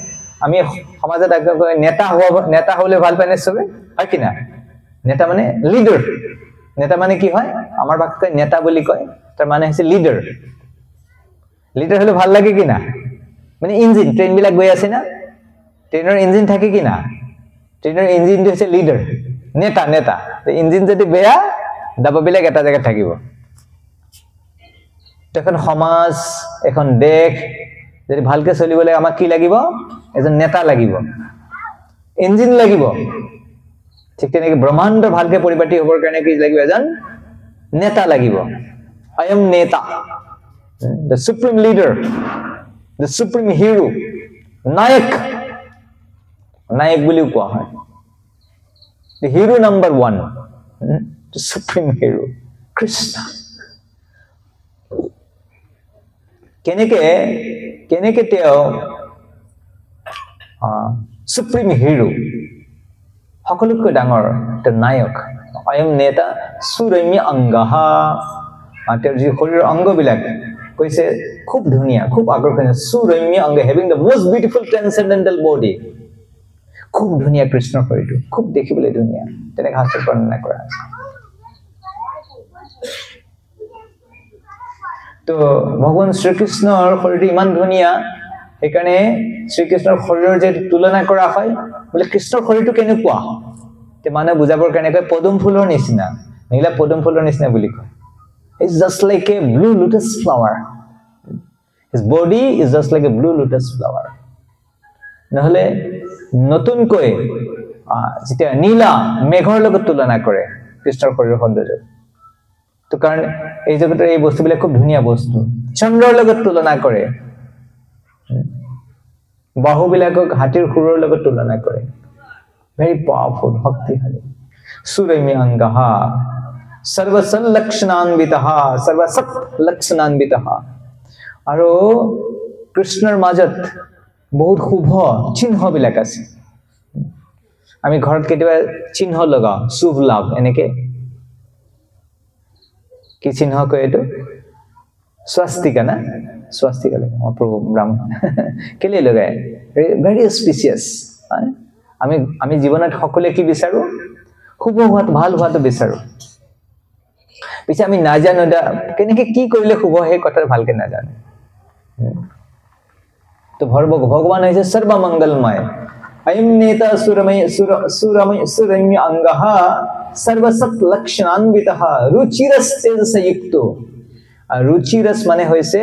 আমি সমাজত নেতা হলে ভাল পায় সবে হয় কি না নেতা মানে লিডাৰ নেতা মানে কি হয় আমাৰ ভাষাত নেতা বুলি কয় তাৰ মানে হৈছে লিডাৰ হলে ভাল লাগে কি না মানে ইঞ্জিন ট্ৰেইন বিলাক গৈ আছে না ট্ৰেইনৰ ইঞ্জিন থাকে কি না ট্ৰেইনৰ ইঞ্জিনটো হৈছে লিডাৰ নেতা ইঞ্জিন যদি বেয়া ডাবাবিলাক এটা জায়গাত থাকিব এখন সমাজ এখন দেশ যদি ভালকে চলিবলৈ আমাক কি লাগিব এজন নেতা লাগিব ইঞ্জিন লাগিব ঠিক তেনেকৈ ব্ৰহ্মাণ্ড ভালকে পৰিপাটি হ'বৰ কাৰণে কি লাগিব এজন নেতা লাগিব অয়ম নেতা the supreme leader the supreme hero নায়ক বুলি কোৱা হয় the hero number 1 the supreme hero Krishna কেনেকে তেওঁ supreme hero সকলোতকৈ ডাঙৰ তেওঁ নায়ক অয়ম নেতা সুৰম্য অংগঃ তেওঁৰ যি শৰীৰৰ অংগবিলাক কৈছে খুব ধুনীয়া খুব আকৰ্ষণীয় সুৰম্য অংগ having the most beautiful transcendental body খুব ধুনীয়া কৃষ্ণৰ শৰীৰটো খুব দেখিবলৈ ধুনীয়া তেনেকৈ শাস্ত্ৰত বৰ্ণনা কৰা আছে তো ভগৱান শ্ৰীকৃষ্ণৰ শৰীৰটো ইমান ধুনীয়া সেইকাৰণে শ্ৰীকৃষ্ণৰ শৰীৰৰ যে তুলনা কৰা হয় বোলে কৃষ্ণৰ শৰীৰটো কেনেকুৱা তে মানুহে বুজাবৰ কাৰণে কয় পদুম ফুলৰ নিচিনা নীলা পদুম ফুলৰ নিচিনা বুলি কয় It's just like a blue lotus flower. His body is just like a blue lotus flower. নহলে নতুনকৈ যেতিয়া নীলা মেঘৰ লগত তুলনা কৰে কৃষ্ণৰ শৰীৰৰ সৌন্দৰ্য তো কাৰণ এই জগতৰ এই বস্তুবিলাক খুব ধুনীয়া বস্তু চন্দ্ৰৰ লগত তুলনা কৰে বাহুবিলাকক হাতীৰ খুৰৰ লগত তুলনা কৰে very powerful শক্তিশালী সুৰম্য অংগঃ সৰ্বসলক্ষণান্বিতঃ সৰ্বসৎ লক্ষণান্বিতঃ আৰু কৃষ্ণৰ মাজত বহুত শুভ চিহ্নবিলাক আছে আমি ঘৰত কেতিয়াবা চিহ্ন লগাও শুভ লাভ এনেকে কি চিহ্ন কয় এইটো স্বাস্তিকা না স্বাস্তিকা লাগে প্ৰভু ব্ৰাহ্মণ কেলে লগায় ভেৰি স্পেচিয়াছ আমি জীৱনত সকলোৱে কি বিচাৰো শুভ হোৱাটো ভাল হোৱাটো বিচাৰো পিছে আমি নাজানো কেনেকে কি কৰিলে শুভ সেই কথা ভালকে নাজানো তো ভগৱান হৈছে সৰ্বমঙ্গলময় অয়ম নেতা সুৰম্য অংগঃ সৰ্বসৎ লক্ষণান্বিতঃ ৰুচিৰস্তেজসযুক্ত ৰুচিৰস মানে হৈছে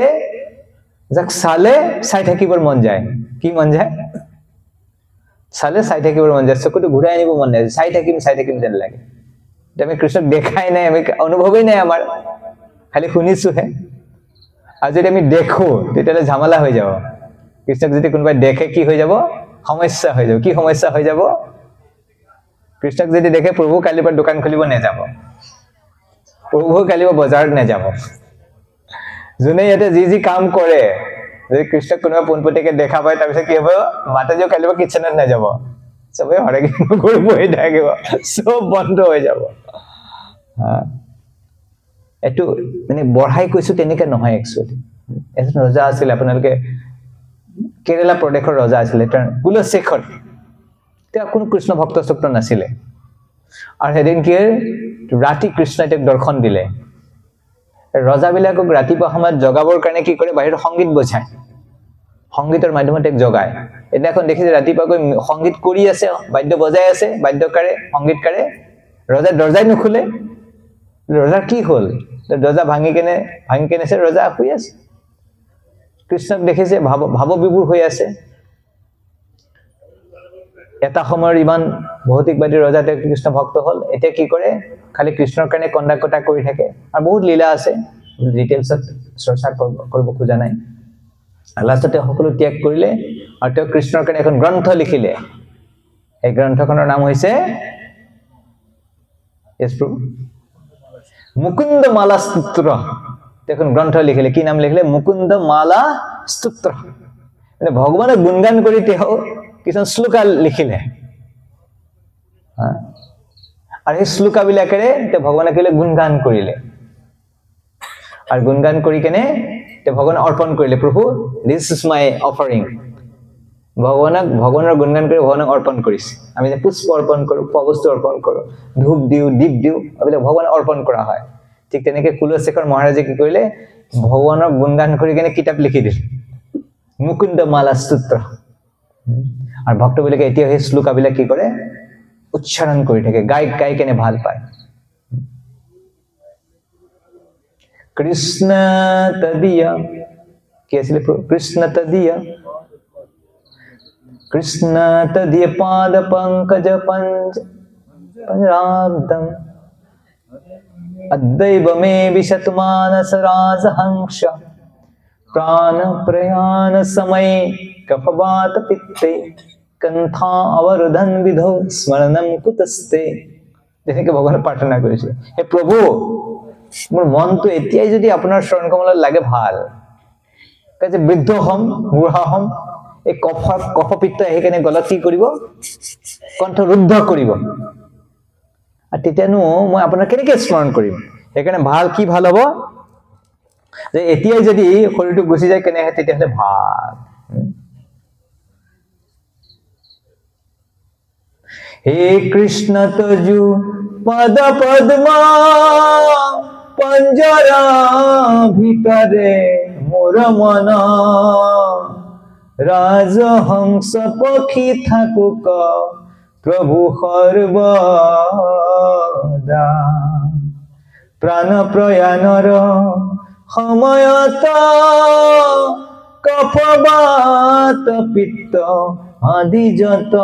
যাক চালে চাই থাকিবৰ মন যায় কি মন যায় চালে চাই থাকিবৰ মন যায় চকুটো ঘূৰাই আনিব মন যায় চাই থাকিম যেন লাগে আমি কৃষ্ণক দেখাই নাই আমি অনুভৱেই নাই আমাৰ খালি শুনিছোহে আৰু যদি আমি দেখো তেতিয়াহ'লে ঝামেলা হৈ যাব কৃষ্ণক যদি কোনোবাই দেখে কি হৈ যাব সমস্যা হৈ যাব কি সমস্যা হৈ যাব কৃষ্ণক যদি দেখে প্ৰভু কালিৰ পৰা দোকান খুলিব নেযাব প্ৰভু কালিব বজাৰত নাযাব যোনে ইয়াতে যি কাম কৰে যদি কৃষ্ণ কোনোবা পোনপটীয়াকে দেখা পায় তাৰপিছত কি হ'ব মাতাজীও কালিব কিচেনত নাযাব সবে হৰে কৃষ্ণ কৰি বহি থাকিব সব বন্ধ হৈ যাব এটো মানে বঢ়াই কৈছো তেনেকে নহয় একচুয়ালি এজন ৰজা আছিল আপোনালোকে কেৰালা প্ৰদেশৰ ৰজা আছিল কুলশেখৰ তেওঁ কোনো কৃষ্ণ ভক্ত সক্ত নাছিলে আৰু হেদিন কি ৰাতি কৃষ্ণই তেওঁক দৰ্শন দিলে ৰজাবিলাকক ৰাতিপুৱা সময়ত জগাবৰ কাৰণে কি কৰে বাহিৰত সংগীত বজায় সংগীতৰ মাধ্যমত তেওঁক জগায় এদিনাখন দেখিছে ৰাতিপুৱাকৈ সংগীত কৰি আছে বাদ্য বজাই আছে বাদ্যকাৰে সংগীতকাৰে ৰজা দৰ্জাই নুখুলে ৰজা কি হ'ল দৰ্জা ভাঙি কেনে ৰজা শুই আছে কৃষ্ণক দেখিছে ভাৱ বিভোৰ হৈ আছে এটা সময়ৰ ইমান ভৌতিকবাদী ৰজা তেওঁ কৃষ্ণ ভক্ত হ'ল এতিয়া কি কৰে খালি কৃষ্ণৰ কাৰণে কণ্ডাকটা কৰি থাকে আৰু বহুত লীলা আছে ডিটেইলছত চৰ্চা কৰিব খোজা নাই লাষ্টতে সকলো ত্যাগ কৰিলে আৰু তেওঁ কৃষ্ণৰ কাৰণে এখন গ্ৰন্থ লিখিলে এই গ্ৰন্থখনৰ নাম হৈছে মুকুন্দ মালা স্তোত্ৰ এখন গ্ৰন্থ লিখিলে কি নাম লিখিলে মুকুন্দ মালা স্তোত্ৰ মানে ভগৱানক গুণগান কৰি তেওঁ কিছু শ্লোকা লিখিলে আৰু এই শ্লোকাবিলাকেৰে তেওঁ ভগৱানক গুণগান কৰিলে আৰু গুণগান কৰি কেনে তেওঁ ভগৱানক অৰ্পণ কৰিলে প্ৰভু দিস ইজ মাই অফাৰিং ভগৱানৰ গুণগান কৰি ভগৱানক অৰ্পণ কৰিছে আমি যে পুষ্প অৰ্পণ কৰো পবস্তু অৰ্পণ কৰো ধূপ দিও দীপ দিও এইবিলাক ভগৱানক অৰ্পণ কৰা হয় ঠিক তেনেকে কুলশেখৰ মহাৰাজে কি কৰিলে ভগৱানক গুণগান কৰি কেনে কিতাপ লিখি দিলে মুকুন্দ মালা স্তোত্ৰ আৰু ভক্তবিলাকে এতিয়া সেই শ্লোকাবিলাক কি কৰে উচ্চাৰণ কৰি থাকে গাই কেনে ভাল পায় কৃষ্ণ তদিয়া কি আছিল কৃষ্ণ তদিয়া পাদ পঙ্কজ পঞ্জরাব্দম अद्दैव मे विशतमानस राजहंस प्राण प्रयाण समय कफवात पित्ते कंथा अवरुधन विधो स्मरणम कुतस्ते যেনেকৈ ভগৱানে প্ৰাৰ্থনা কৰিছে হে প্ৰভু মোৰ মনটো এতিয়াই যদি আপোনাৰ শৰণ কমলত লাগে ভাল কাজে বৃদ্ধ হম বুঢ়া হম এই কফ পিত্ত আহি কেনে গলত কি কৰিব কণ্ঠ ৰুদ্ধ কৰিব আৰু তেতিয়ানো মই আপোনাক কেনেকৈ স্মৰণ কৰিম সেইকাৰণে কি ভাল হ'ব যে এতিয়াই যদি শৰীৰটো গুচি যায় কেনে তেতিয়াহ'লে ভাল হে কৃষ্ণ তজু পদ পদ্মা পঞ্জৰা ভিতরে মোর মন রাজহংস পক্ষী থাকুক প্রভু সর্বদা প্রাণ প্রয়াণর সময়ত কফবাত পিত্ত আদি যত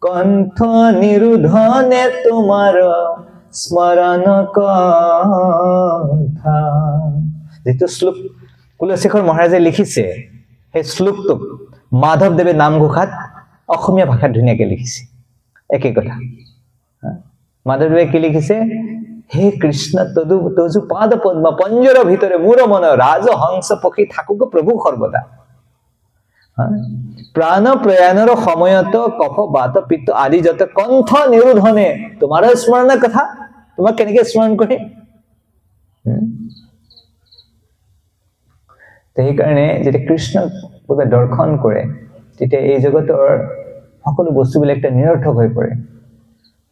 কণ্ঠ নিরুধনে তোমার স্মরণ কথা যেটো শ্লোক কুলশেখৰ মহাৰাজে লিখিছে সেই শ্লোকটো মাধৱদেৱে নামঘোষাত অসমীয়া ভাষাত ধুনীয়াকে লিখিছে একে কথা মাধৱদেৱে কি লিখিছে হে কৃষ্ণ তজু পাদ পদ্ম পঞ্জৰ ভিতৰে মোৰ মন ৰাজহংস পক্ষী থাকুক প্ৰভু সৰ্বদা প্ৰাণ প্ৰয়াণৰ সময়ত কফ বাত পিত্ত আদি যত কণ্ঠ নিৰোধনে তোমাৰ স্মৰণৰ কথা তোমাক কেনেকৈ স্মৰণ কৰিম সেইকাৰণে যেতিয়া কৃষ্ণক দৰ্শন কৰে তেতিয়া এই জগতৰ সকলো বস্তুবিলাক এটা নিৰৰ্থক হৈ পৰে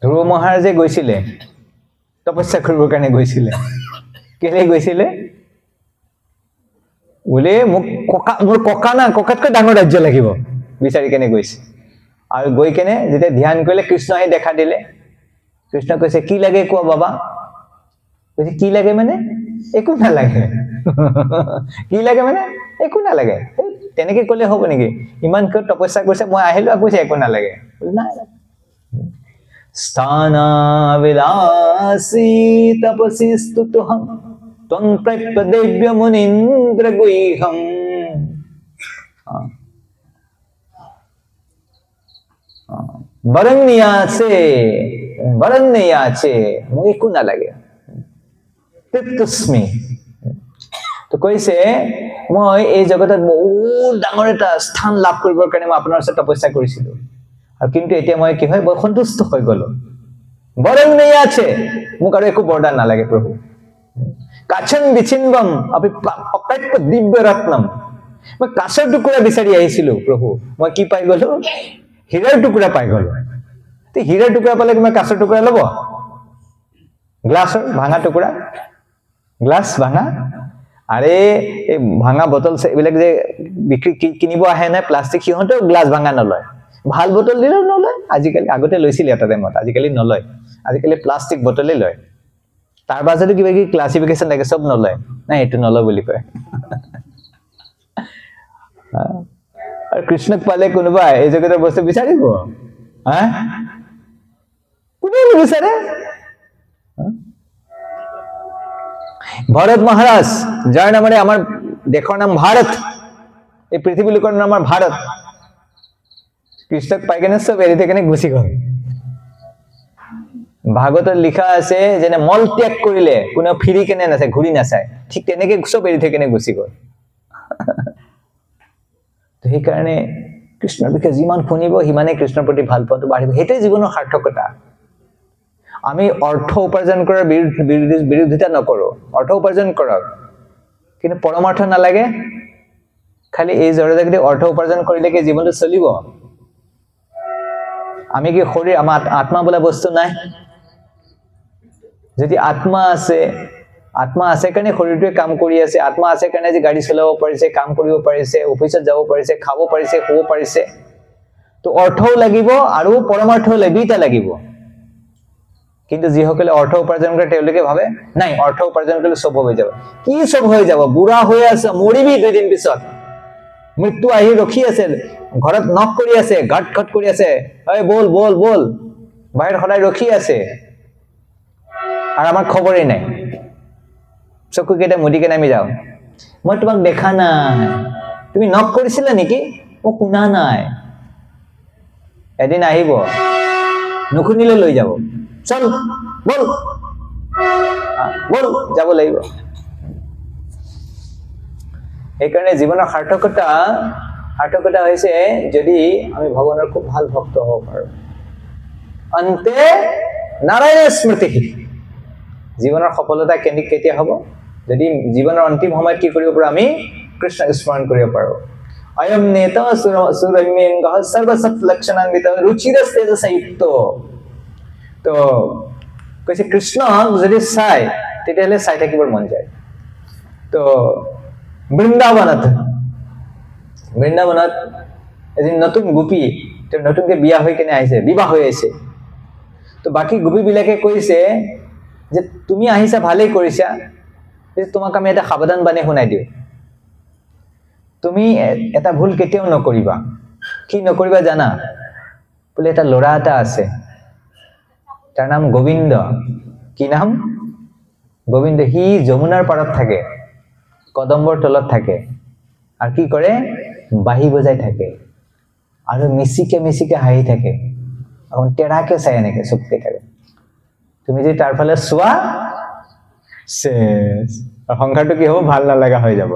ধ্ৰুৱ মহাৰাজে গৈছিলে তপস্যা কৰিবৰ কাৰণে গৈছিলে কেলে গৈছিলে বোলে মোৰ ককাতকৈ ডাঙৰ ৰাজ্য লাগিব বিচাৰি কেনে গৈছে আৰু গৈ কেনে যেতিয়া ধ্যান কৰিলে কৃষ্ণ আহি দেখা দিলে কৃষ্ণ কৈছে কি লাগে কোৱা বাবা কৈছে কি লাগে মানে একো নালাগে কি লাগে মানে একো নালাগে তেনেকে ক'লে হ'ব নেকি ইমান তপস্যা কৰিছে মই আহিলো কৈছে একো নালাগে নাই স্থানা বিলাসী তপসী স্তুতহম ত্বং প্রাপ্য দেব্য মুনীন্দ্র গুহ্যম বৰণ্য আছে মোক একো নালাগে তৃপ্তস্মি তো কৈছে মই এই জগতত বহুত ডাঙৰ এটা স্থান লাভ কৰিবৰ কাৰণে মই আপোনাৰ ওচৰত তপস্যা কৰিছিলো আৰু কিন্তু এতিয়া মই কি হয় মই সন্তুষ্ট হৈ গলো বৰণ্য আছে মোক আৰু একো বৰদান নালাগে প্ৰভু কাচন বিচিনবম অকল্প দিব্য ৰত্নম মই কাচৰ টুকুৰা বিচাৰি আহিছিলো প্ৰভু মই কি পাই গলো হীৰাৰ টুকুৰা পাই গলো তে হীৰাৰ টুকুৰা পালে মই কাচৰ টুকুৰা ল'ব গ্লাছৰ ভাঙা টুকুৰা গ্লাছ ভাঙা আরে এই ভাঙা বোতল এইবিলাক যে বিক্রি কিনিব আহে না প্লাষ্টিক সিহঁতেও গ্লাছ ভাঙা নলয় ভাল বোতল দিলেও নলয় আজিকালি আগতে লৈছিল এটা টাইমত আজিকালি নলয় আজিকালি প্লাষ্টিক বোতলে লয় তাৰ বাজেটো কিবা কি ক্লাসিফিকেশন লাগে সব নলয় না এটো নলয় বুলি কয় আৰু কৃষ্ণক পালে কোনোবা এই জগতৰ বস্তু বিচাৰিব হা কোনে বিচাৰে ভাৰত মহাৰাজ যাৰ নামে আমাৰ দেশৰ নাম ভাৰত এই পৃথিবী লোকৰ নাম আমাৰ ভাৰত কৃষ্ণক পাইকেনে সব এৰি থেকে গুচি গল ভাগৱতত লিখা আছে যেনে মল ত্যাগ কৰিলে কোনো ফিৰি কেনে নাছে ঘূৰি নাচায় ঠিক তেনেকে সব এৰি থেকে গুচি গল তো সেই কাৰণে কৃষ্ণৰ বিষয়ে যিমান শুনিব সিমানে কৃষ্ণৰ প্ৰতি ভাল পোৱাটো বাঢ়িব হেতে জীৱনৰ সাৰ্থকতা আমি অৰ্থ উপাৰ্জন কৰাৰ বিৰোধিতা নকৰো অৰ্থ উপাৰ্জন কৰক কিন্তু পৰমাৰ্থ নালাগে খালি এই জড়জাগতি অৰ্থ উপাৰ্জন কৰিলে কি জীৱনটো চলিব আমি কি শৰীৰ আমাৰ আত্মা বোলা বস্তু নাই যদি আত্মা আছে কাৰণে শৰীৰটোৱে কাম কৰি আছে আত্মা আছে কাৰণে যে গাড়ী চলাব পাৰিছে কাম কৰিব পাৰিছে অফিচত যাব পাৰিছে খাব পাৰিছে শুব পাৰিছে তো অৰ্থও লাগিব আৰু পৰমাৰ্থও লাগিব কিন্তু যিসকলে অৰ্থ উপাৰ্জন কৰে তেওঁলোকে ভাবে নাই অৰ্থ উপাৰ্জন কৰিলে সব হৈ যাব কি সব হৈ যাব বুঢ়া হৈ আছে মৰিবি দুই দিন পিছত মৃত্যু আহি ৰখি আছে ঘৰত নক কৰি আছে ঘট কৰি আছে এই বল বাহিৰ সদায় ৰখি আছে আৰু আমাৰ খবৰেই নাই চকু কেইটা মুদিকে নামি যাও মই তোমাক দেখা নাই তুমি নক কৰিছিলা নেকি মই শুনা নাই এদিন আহিব নুশুনিলে লৈ যাব চল বল যাব লাগিব এই কাৰণে জীৱনৰ সাৰ্থকতা হৈছে যদি আমি ভগৱানৰ খুব ভাল ভক্ত হ'ব পাৰো অন্তে নাৰায়ণ স্মৃতি জীৱনৰ সফলতা কেতিয়া হ'ব যদি জীৱনৰ অন্তিম সময়ত কি কৰিব পাৰো আমি কৃষ্ণক স্মৰণ কৰিব পাৰো অয়ম নেতা সুৰম্যংগঃ সৰ্বসৎ লক্ষণান্বিত ৰুচিৰস্তেজ সংযুক্ত তো কৈছে কৃষ্ণক যদি চাই তেতিয়াহলে চাই থাকিবৰ মন যায় তো বৃন্দাবনত এদিন নতুন গোপী তেওঁ নতুনকে বিয়া হৈ কেনে আহিছে বিবাহ হৈ আহিছে তো বাকি গোপী বিলাকে কৈছে যে তুমি আহিছা ভালেই কৰিছা তোমাক আমি এটা সাৱধান বাণী শুনাই দিওঁ তুমি এটা ভুল কেতিয়াও নকৰিবা কি নকৰিবা জানা বোলে এটা ল'ৰা এটা আছে তাৰ নাম গোবিন্দ কি নাম গোবিন্দ হি যমুনাৰ পাৰত থাকে কদম্বৰ তলত থাকে আৰু কি কৰে বাহি বজাই থাকে আৰু মিছিকে হাঁহি থাকে আৰু টেৰাকে চাই এনেকে চুপকে থাকে তুমি যদি তাৰ ফালে চোৱা সংসাৰটো কি হ'ব ভাল নালাগা হৈ যাব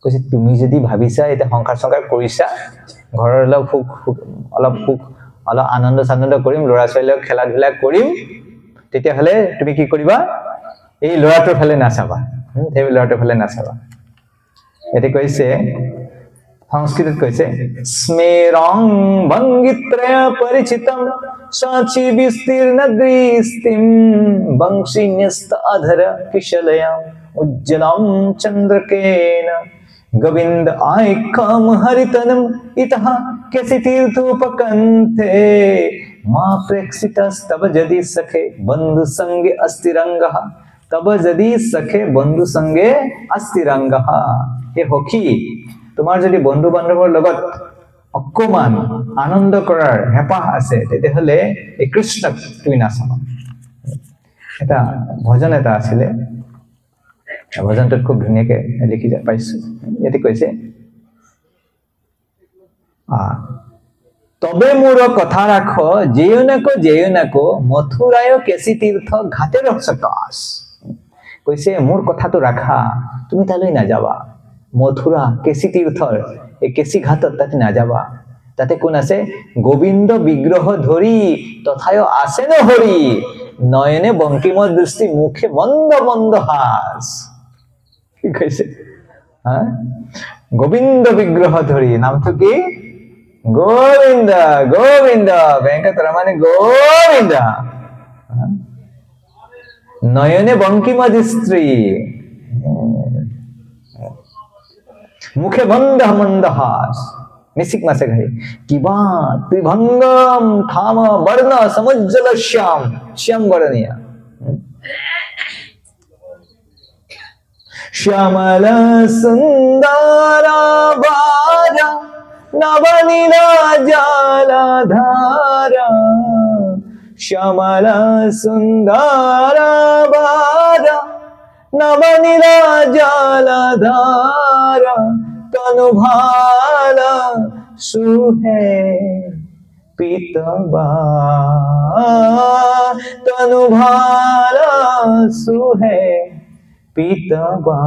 কৈছে তুমি যদি ভাবিছা এটা সংসাৰ কৰিছা ঘৰৰ অলপ আনন্দ কৰিম ল'ৰা ছোৱালীক খেলা ধূলা কৰিম তেতিয়াহলে তুমি কি কৰিবা এই ল'ৰাটোৰ ফালে নাচাবা এতে কৈছে সংস্কৃতত কৈছে স্মেৰং ভঙ্গিত্ৰয় পৰিচিতম সাচি বিস্তীৰ্ণ দৃষ্টিম বংশীন্যস্ত অধৰ কিশলয়ম উজ্জ্বলম চন্দ্রকেন गोविंद आयकम हरितनम इतः कैसे तीर्थोपकंथे मां प्रेक्षितस्तव यदि सखे बंधु संगे अस्थिरंगः तब यदि सखे बंधु संगे अस्थिरंगः हे हखी তোমাৰ যদি বন্ধু বান্ধৱৰ লগত অকমান আনন্দ কৰাৰ হেপাহ আছে তেতিয়াহলে এই কৃষ্ণক তুমি নাচাবা এটা ভজন এটা আছিলে ভজনটো খুব ধুনীয়াকে লিখি পাইছো এতে কৈছে তবে মোর কথা রাখো যেও নাকো মথুরায় কেশী তীর্থ ঘাটের সকাশ কইছে মোর কথাটো রাখা তুমি তালৈ না যাবা মথুরা কেশী তীর্থর এই কেশী ঘাটত তাতে না যাবা তাতে কোন আছে গোবিন্দ বিগ্রহ ধরি তথায় আসেন হরি নয়নে বঙ্কিম দৃষ্টি মুখে মন্দ মন্দ হাস কি কইছে হ্যাঁ গোবিন্দ বিগ্রহ ধরি নাম তো কি গোবিন্দ গোবিন্দ ভেঙ্কটরমণে গোবিন্দ নয়নে বঙ্কিম দৃষ্টি মুখে মন্দ মন্দ হাস মিসিক মাসে ঘাই কিবা ত্রিভঙ্গম খাম বর্ণ সমুজ্জ্বল শ্যাম শ্যাম বর্ণিয়া শ্যামল সুন্দর বারা নবনীলা জলধারা শ্যামল সুন্দর বারা নবনীলা জলধারা তনু ভালা সুহে পিতবা তনু ভালা সুহে পিতবা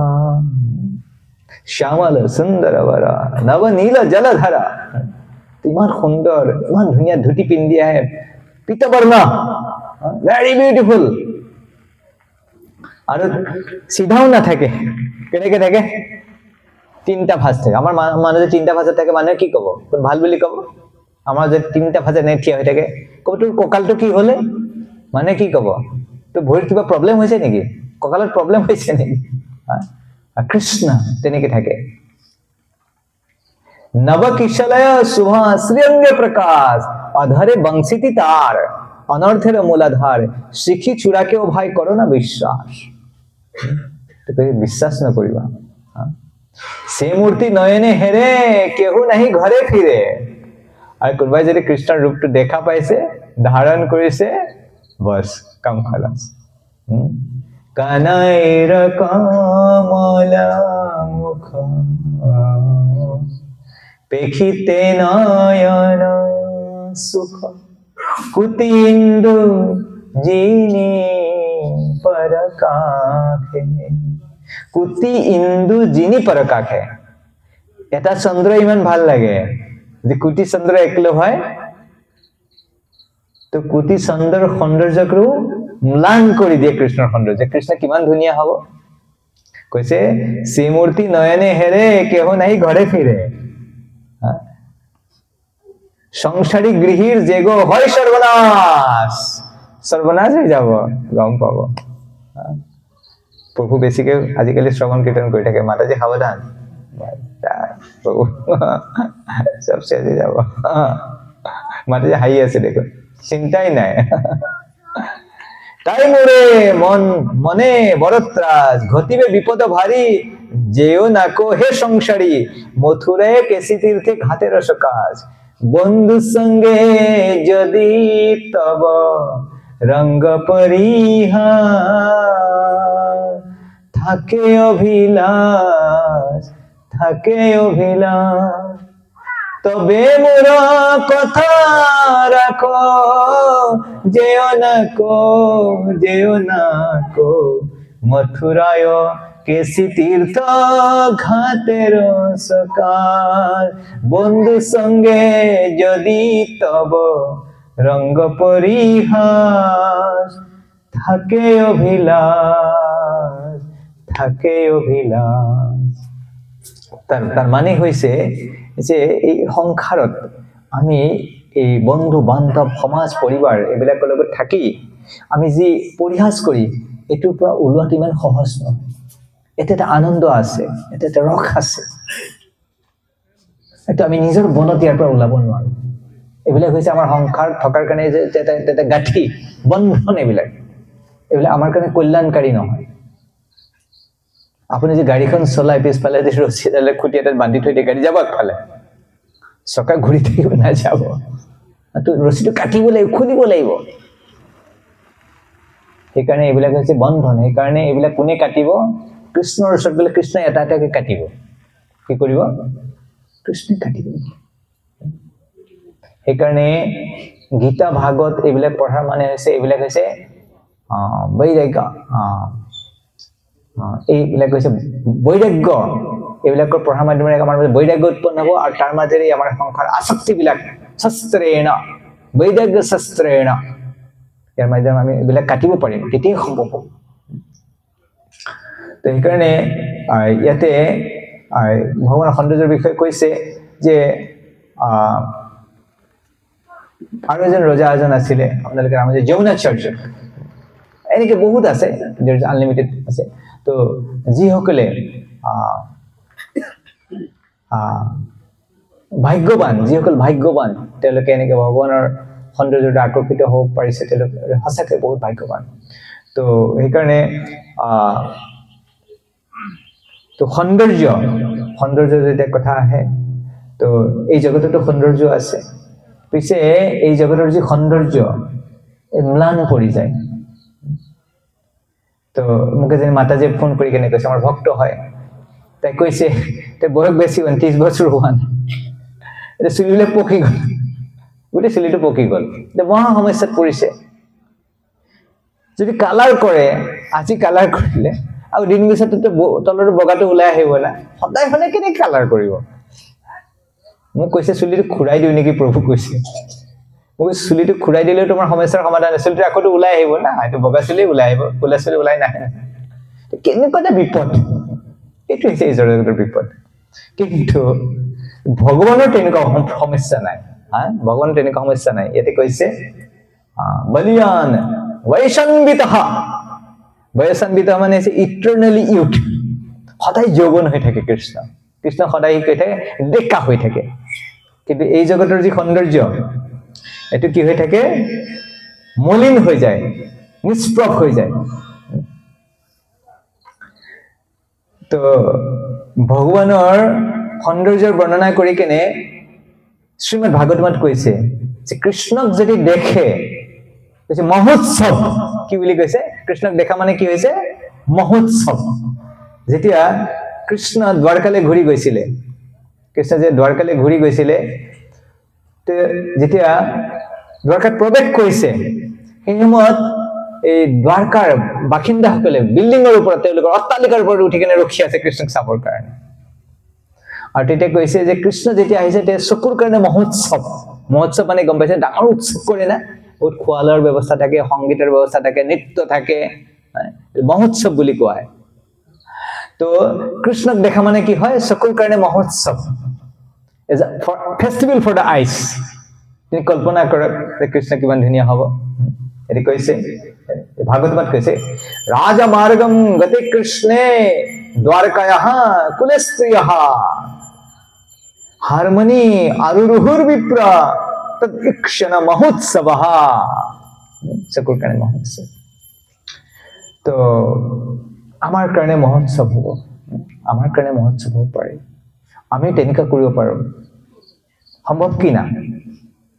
শ্যামল সুন্দর বরা নবনীল জলধারা ইমান সুন্দর ইমান ধুনীয়া ধুতি পিন্ধি আহে পিতবৰ্ণ ভেৰি বিউটিফুল আৰু সিধাও নাথাকে কেনেকে থাকে তিনটা ভাঁজ থাকে আমাৰ মানুহ যে তিনটা ভাঁজত থাকে মানুহে কি কব কোন ভাল বুলি কব আমাৰ যে তিনটা ভাঁজে নে থিয়া হৈ থাকে কব তোৰ কঁকালটো কি হলে মানে কি কব তো ভৰিত কিবা প্ৰব্লেম হৈছে নেকি কঁকালত প্ৰব্লেম হৈছে নেকি কৃষ্ণ তেনেকে থাকে নবকিশলয় শুভা শ্রীঅঙ্গে প্রকাশ অধরে বংশিতি তার অনর্থের মূলাধার শিখি চূড়াকেও ভাই করো না বিশ্বাস বিশ্বাস না করিবা সে মূর্তি নয়নে হেরে কেহু নাহি ঘরে ফিরে আর কোনোবাই যদি কৃষ্ণৰ ৰূপটো দেখা পাইছে ধাৰণ কৰিছে বস কাম খালাস কানাইৰ কমলা মুখ পেখিতে নয়ন সুখ কুতি ইন্দু জিনি পরকাখে কুতি ইন্দু জিনি পরকাখে এটা চন্দ্র ইমান ভাল লাগে যে কুটি চন্দ্র একলো হয় তো কুটি চন্দ্ৰৰ সৌন্দৰ্যকো ম্লান কৰি দিয়ে কৃষ্ণৰ সৌন্দৰ্য কৃষ্ণ কিমান ধুনীয়া হ'ব কৈছে শ্ৰী মূৰ্তি নয়নে হেৰে কেহ নাই ঘৰে ফিৰে সংসাৰী গৃহীৰ যেগো হয় সৰ্বনাশ সৰ্বনাশ হৈ যাব গম পাব প্ৰভু বেছিকে আজিকালি শ্ৰৱণ কীৰ্তন কৰি থাকে মাতাজী সাৱধান প্ৰভু সব শেষ হৈ যাব মাতাজী হাঁহি আছে দেখোন চিন্তাই নাই তাই মোরে মনে বড় ত্রাস ঘটিবে বিপদ ভারী যেও নাকো হে সংসারী মথুরায় কেশী তীর্থে ঘাটের সকাশ বন্ধু সঙ্গে যদি তব রঙ্গ পরিহার থাকে অভিলাষ তবে মোরা কথা রাখো যেও না কো মথুরায় কেশী তীর্থ ঘাটের সকাল বন্ধু সঙ্গে যদি তব রঙ্গ পরিহাস থাকে অভিলাষ তার মানে হইছে যে এই সংসাৰত আমি এই বন্ধু বান্ধৱ সমাজ পৰিবাৰ এইবিলাকৰ লগত থাকি আমি যি পৰিহাস কৰি এটোৰ পৰা ওলোৱাটো ইমান সহজ নহয় এটা আনন্দ আছে এটা ৰস আছে এটা আমি নিজৰ বনত ইয়াৰ পৰা ওলাব নোৱাৰো এইবিলাক হৈছে আমাৰ সংসাৰ থকাৰ কাৰণে যে এটা গাঠি বন্ধন এইবিলাক আমাৰ কাৰণে কল্যাণকাৰী নহয় আপুনি যে গাড়ীখন চলাই পিছফালে যে ৰছী এডালে খুঁটি এটাত বান্ধি থৈ দিয়ে গাড়ী যাব আগফালে চকা ঘূৰি থাকিব নাযাব তো ৰছীটো কাটিব লাগিব খুলিব লাগিব সেইকাৰণে এইবিলাক হৈছে বন্ধন সেইকাৰণে এইবিলাক কোনে কাটিব কৃষ্ণৰ ওচৰত গ'লে কৃষ্ণ এটা এটাকে কাটিব কি কৰিব কৃষ্ণই কাটিব সেইকাৰণে গীতা ভাগৱত এইবিলাক পঢ়াৰ মানে হৈছে এইবিলাক হৈছে বৈৰাগ্য এইবিলাক হৈছে বৈৰাগ্য এইবিলাকৰ পঢ়াৰ মাধ্যমেৰে আমাৰ বৈৰাগ্য উৎপন্ন হ'ব আৰু তাৰ মাজেৰে আমাৰ সংসাৰ আসক্তিবিলাক শস্ত্ৰেণ বৈৰাগ্য শস্ত্ৰেণ ইয়াৰ মাধ্যমেৰে আমি এইবিলাক কাটিব পাৰিম তেতিয়াই সম্ভৱ হ'ব তো সেইকাৰণে ইয়াতে ভগৱানৰ সৌন্দৰ্যৰ বিষয়ে কৈছে যে আৰু এজন ৰজা এজন আছিলে আপোনালোকে নাম হৈছে যৌনাচাৰ্য এনেকৈ বহুত আছে আনলিমিটেড আছে তো যিসকলে ভাগ্যৱান যিসকল ভাগ্যৱান তেওঁলোকে এনেকৈ ভগৱানৰ সৌন্দৰ্যত আকৰ্ষিত হ'ব পাৰিছে তেওঁলোকে সঁচাকৈ বহুত ভাগ্যৱান তো সেইকাৰণে তো সৌন্দৰ্য যেতিয়া কথা আহে তো এই জগততো সৌন্দৰ্য আছে পিছে এই জগতৰ যি সৌন্দৰ্য ম্লান পৰি যায় তো মোক এজনী মাতাজীয়ে ফোন কৰি কেনে কৈছে আমাৰ ভক্ত হয় তাই কৈছে তাই বয়স বেছি 29 বছৰ হোৱা নাই এতিয়া চুলিবিলাক পকি গ'ল গোটেই চুলিটো পকি গ'ল এতিয়া মহা সমস্যাত পৰিছে যদি কালাৰ কৰে আজি কালাৰ কৰিলে আৰু দিন পিছতো তলৰ বগাটো ওলাই আহিব না সদায় সদায় কেনেকৈ কালাৰ কৰিব মোক কৈছে চুলিটো খুৰাই দিওঁ নেকি প্ৰভু কৈছে মোক চুলিটো খুৰাই দিলেও তোমাৰ সমস্যাৰ সমাধান চুলিটো আকৌ ওলাই আহিব না এইটো বগা চুলি ওলাই আহিব ক'লা চুলি ওলাই নাহে কেনেকুৱা এটা বিপদ এইটো হৈছে এই জগতৰ বিপদ কিন্তু ভগৱানৰ তেনেকুৱা সমস্যা নাই ভগৱানৰ তেনেকুৱা সমস্যা নাই ইয়াতে কৈছে বলিয়ান বৈষম্বিত মানে হৈছে ইটাৰনেলি ইউথ সদায় যৌৱন হৈ থাকে কৃষ্ণ সদায় কৈ থাকে ডেকা হৈ থাকে কিন্তু এই জগতৰ যি সৌন্দৰ্য এটো কি হৈ থাকে মলিন হৈ যায় নিষ্প্ৰভ হৈ যায় তো ভগৱানৰ সৌন্দৰ্যৰ বৰ্ণনা কৰি কেনে শ্ৰীমদ ভাগৱতত কৈছে যে কৃষ্ণক যদি দেখে কৈছে মহোৎসৱ কি বুলি কৈছে কৃষ্ণক দেখা মানে কি হৈছে মহোৎসৱ যেতিয়া কৃষ্ণ দ্বাৰকালৈ ঘূৰি গৈছিলে কৃষ্ণ যে দ্বাৰকালৈ ঘূৰি গৈছিলে যেতিয়া দ্বাৰকাত প্ৰৱেশ কৰিছে সেই সময়ত এই দ্বাৰকাৰ বাসিন্দাসকলে বিল্ডিঙৰ ওপৰত তেওঁলোকৰ অট্টালিকাৰ ওপৰত উঠি কেনে ৰখি আছে কৃষ্ণক চাবৰ কাৰণে আৰু তেতিয়া কৈছে যে কৃষ্ণ যেতিয়া আহিছে তে চকুৰ কাৰণে মহোৎসৱ মানে গম পাইছে ডাঙৰ উৎসৱ কৰে না বহুত খোৱা লোৱাৰ ব্যৱস্থা থাকে সংগীতৰ ব্যৱস্থা থাকে নৃত্য থাকে মহোৎসৱ বুলি কোৱা হয় তো কৃষ্ণক দেখা মানে কি হয় চকুৰ কাৰণে মহোৎসৱ is a festival for the eyes তিনি কল্পনা কৰক যে কৃষ্ণ কিমান ধুনীয়া হ'ব এটি কৈছে ভাগৱতত কৈছে ৰাজমাৰ্গম গতে কৃষ্ণে দ্বাৰকায়াঃ কুলস্ত্ৰিয়ঃ হাৰমণি আৰুৰুহুৰ বিপ্ৰ তৎক্ষণ মহোৎসৱঃ চকুৰ কাৰণে মহোৎসৱ তো আমাৰ কাৰণে মহোৎসৱ হ'ব আমাৰ কাৰণে মহোৎসৱ হ'ব পাৰে আমি তেনেকুৱা কৰিব পাৰোঁ সম্ভৱ কি না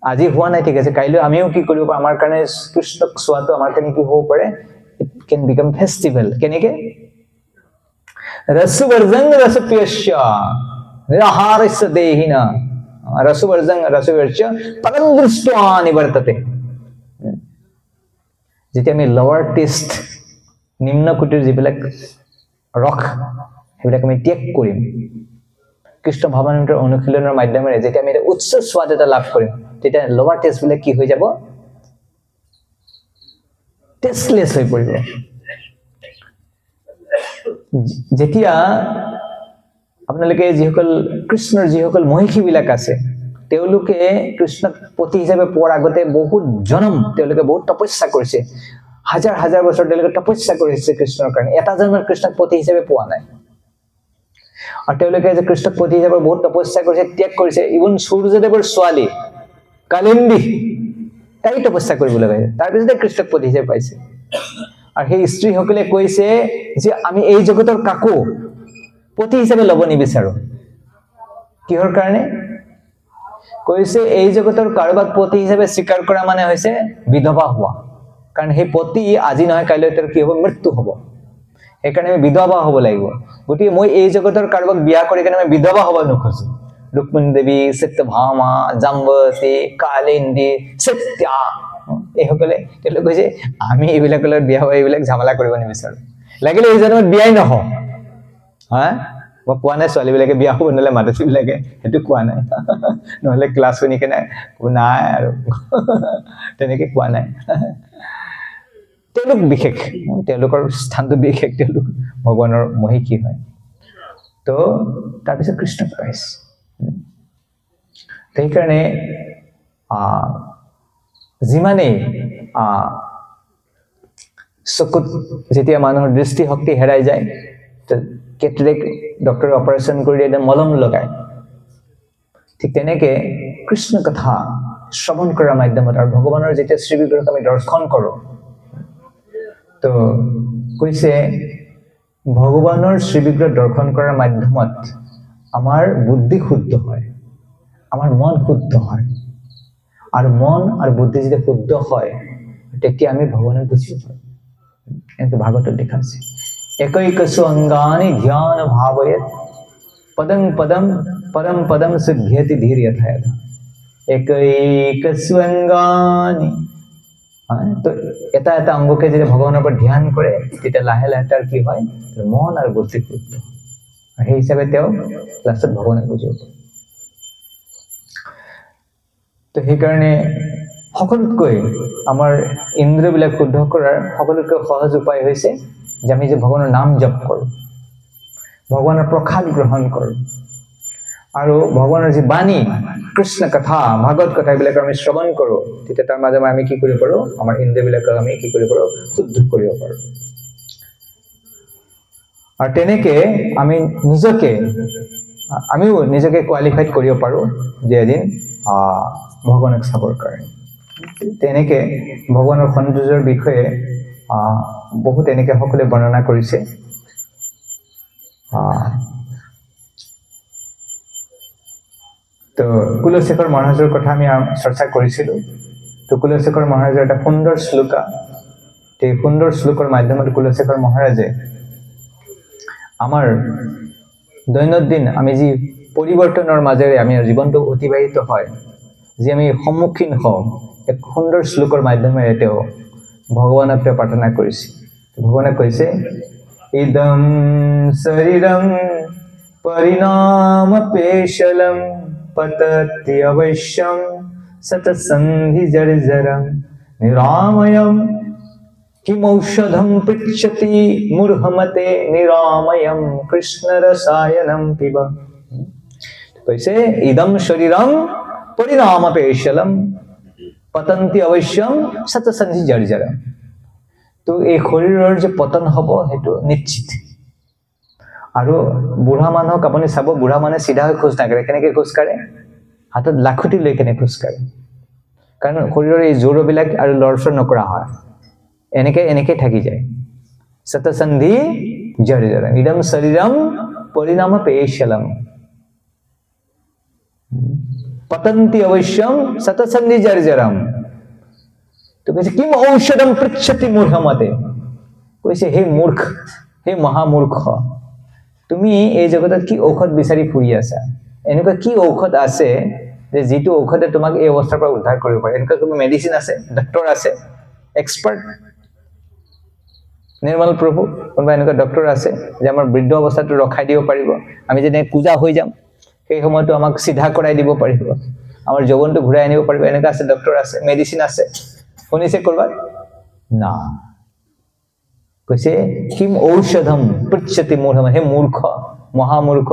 আজি হোৱা নাই ঠিক আছে কাইলৈ আমিও কি কৰিব পাৰোঁ আমাৰ কাৰণে কৃষ্ণক চোৱাটো আমাৰ কাৰণে কি হ'ব পাৰে ইট কেন বিকাম ফেষ্টিভেল কেনেকৈ ৰসবৰ্জং ৰসপ্যস্য নিৰাহাৰস্য দেহিনা ৰসবৰ্জং ৰসপ্যস্য পৰম দৃष्ट्वा নিবৰ্ততে যেতিয়া আমি লৱাৰ টেষ্ট নিম্ন কোটিৰ যিবিলাক ৰস সেইবিলাক আমি ত্যাগ কৰিম কৃষ্ণ ভাৱানন্দৰ অনুশীলনৰ মাধ্যমেৰে যেতিয়া আমি উচ্চ স্বাদ এটা লাভ কৰিম তেতিয়া লৱাৰ টেষ্ট বিলাক কি হৈ যাব টেষ্টলেছ হৈ পৰিব যেতিয়া আপোনালোকে যিসকল কৃষ্ণৰ যিসকল মহিষী বিলাক আছে তেওঁলোকে কৃষ্ণক পতি হিচাপে পোৱাৰ আগতে বহুত জনম তেওঁলোকে বহুত তপস্যা কৰিছে হাজাৰ হাজাৰ বছৰ তেওঁলোকে তপস্যা কৰিছে কৃষ্ণৰ কাৰণে এটা জন্মত কৃষ্ণক পতি হিচাপে পোৱা নাই আৰু তেওঁলোকে যে কৃষ্ণক পতি হিচাপে বহুত তপস্যা কৰিছে ত্যাগ কৰিছে ইভন সূৰ্যদেৱৰ ছোৱালী কালিন্দী তাই তপস্যা কৰিবলৈ গৈছে তাৰপিছতে কৃষ্ণক পতি হিচাপে পাইছে আৰু সেই স্ত্ৰীসকলে কৈছে যে আমি এই জগতৰ কাকো পতি হিচাপে ল'ব নিবিচাৰো কিহৰ কাৰণে কৈছে এই জগতৰ কাৰোবাক পতি হিচাপে স্বীকাৰ কৰা মানে হৈছে বিধৱা হোৱা কাৰণ সেই পতি আজি নহয় কাইলৈ তাৰ কি হ'ব মৃত্যু হ'ব সেইকাৰণে আমি বিধৱা হ'ব লাগিব গতিকে মই এই জগতৰ কাৰোবাক বিয়া কৰি কেনে মই বিধৱা হ'ব নোখোজো रुक्मिणी देवी सत्यभामा जाम्बवती कालिंदी सत्या এইসকলে তেওঁলোকে কৈছে আমি এইবিলাকৰ লগত বিয়া হৈ এইবিলাক ঝামেলা কৰিব নিবিচাৰো লাগিলে এই জন্মত বিয়াই নহও হা মই কোৱা নাই ছোৱালীবিলাকে বিয়া হ'ব নহলে মাতৃবিলাকে সেইটো কোৱা নাই নহলে ক্লাছ শুনি কেনে নাই আৰু তেনেকে কোৱা নাই তেওঁলোক বিশেষ তেওঁলোকৰ স্থানটো বিশেষ তেওঁলোক ভগৱানৰ মহিষী হয় তো তাৰপিছত কৃষ্ণক পাইছে সেইকাৰণে যিমানেই চকুত যেতিয়া মানুহৰ দৃষ্টি শক্তি হেৰাই যায় কেটৰেক্ট ডক্টৰে অপাৰেশ্যন কৰি দিয়ে মলম লগায় ঠিক তেনেকে কৃষ্ণ কথা শ্ৰৱণ কৰাৰ মাধ্যমত আৰু ভগৱানৰ যেতিয়া শ্ৰী বিগ্ৰহক আমি দৰ্শন কৰোঁ তো কৈছে ভগৱানৰ শ্ৰী বিগ্ৰহ দৰ্শন কৰাৰ মাধ্যমত আমাৰ বুদ্ধি শুদ্ধ হয় আমাৰ মন শুদ্ধ হয় আৰু মন আৰু বুদ্ধি যেতিয়া শুদ্ধ হয় তেতিয়া আমি ভগৱানক বুজিব পাৰোঁ এনেকৈ ভাগৱতত দেখা আছে একৈকসু অঙ্গানি ধ্যান ভাবয়েত পদং পদম পরম পদম সিদ্ধ্যতি ধীর যথা যথা একৈকসু অঙ্গানি তো এটা এটা অঙ্গকে যদি ভগৱানৰ ওপৰত ধ্যান কৰে তেতিয়া লাহে লাহে তাৰ কি হয় মন আৰু বুদ্ধি শুদ্ধ সেই হিচাপে তেওঁ লাষ্টত ভগৱানক বুজিব পাৰে তো সেইকাৰণে সকলোতকৈ আমাৰ ইন্দ্ৰিয়বিলাক শুদ্ধ কৰাৰ সকলোতকৈ সহজ উপায় হৈছে যে আমি যে ভগৱানৰ নাম জপ কৰোঁ ভগৱানৰ প্ৰসাদ গ্ৰহণ কৰোঁ আৰু ভগৱানৰ যি বাণী কৃষ্ণ কথা ভাগৱত কথা এইবিলাক আমি শ্ৰৱণ কৰোঁ তেতিয়া তাৰ মাজে আমি কি কৰিব পাৰোঁ আমাৰ ইন্দ্ৰিয়বিলাক আমি কি কৰিব পাৰোঁ শুদ্ধ কৰিব পাৰোঁ আৰু তেনেকে আমি আমিও নিজকে কোৱালিফাইড কৰিব পাৰোঁ যে এদিন ভগৱানক চাবৰ কাৰণে তেনেকে ভগৱানৰ সৌন্দৰ্যৰ বিষয়ে বহুত এনেকে সকলোৱে বৰ্ণনা কৰিছে তো কুলশেখৰ মহাৰাজৰ কথা আমি চৰ্চা কৰিছিলোঁ তো কুলশেখৰ মহাৰাজৰ এটা সুন্দৰ শ্লোকা এই সুন্দৰ শ্লোকৰ মাধ্যমত কুলশেখৰ মহাৰাজে আমাৰ দৈনন্দিন আমি যি পৰিৱৰ্তনৰ মাজেৰে আমি জীৱনটো অতিবাহিত হয় যে আমি সন্মুখীন হওঁ এক সুন্দৰ শ্লোকৰ মাধ্যমেৰে তেওঁ ভগৱানক প্ৰাৰ্থনা কৰিছে ভগৱানে কৈছে ইদম শৰীৰম পৰিণাম পেশলম পততি অৱশ্যম সতসন্ধি জৰ্জৰম নিৰাময়ম কিমৌষধম পৃচ্ছতি মূঢ়মতে নিৰাময়ম কৃষ্ণ ৰসায়নম পিব কৈছে ইদম শৰীৰম পৰিণাম পেশলম পতন্তি অৱশ্যম সতসন্ধি জৰ্জৰম তো এই শৰীৰৰ যে পতন হ'ব সেইটো নিশ্চিত আৰু বুঢ়া মানুহক আপুনি চাব বুঢ়া মানে চিধা হৈ খোজ নাকাঢ়ে কেনেকৈ খোজ কাঢ়ে হাতত লাখুটি লৈ কেনে খোজ কাঢ়ে কাৰণ শৰীৰৰ এই জোৰবিলাক আৰু লৰচৰ নকৰা হয় এনেকে থাকি যায় সতসন্ধি জৰ্জৰম ইদম শৰীৰম পৰিণাম পেশলম পতন্তি অৱশ্যম সতসন্ধি জৰ্জৰম তো কৈছে কিম ঔষধম পৃচ্ছতি মূঢ়মতে কৈছে হে মূৰ্খ হে মহামূৰ্খ তুমি এই জগতত কি ঔষধ বিচাৰি ফুৰি আছা এনেকুৱা কি ঔষধ আছে যে যিটো ঔষধে তোমাক এই অৱস্থাৰ পৰা উদ্ধাৰ কৰিব পাৰে এনেকুৱা কোনো মেডিচিন আছে ডক্টৰ আছে এক্সপাৰ্ট নিৰ্মল প্ৰভু কোনোবা এনেকুৱা ডক্টৰ আছে যে আমাৰ বৃদ্ধ অৱস্থাটো ৰখাই দিব পাৰিব আমি যেনে কুজা হৈ যাম সেই সময়তো আমাক সিধা কৰাই দিব পাৰিব আমাৰ যৌৱনটো ঘূৰাই আনিব পাৰিব এনেকুৱা আছে ডক্টৰ আছে মেডিচিন আছে শুনিছে কৰবাত না কৈছে কিম ঔষধম পৃচ্ছতি মূঢ়ম হে মূৰ্খ মহামূৰ্খ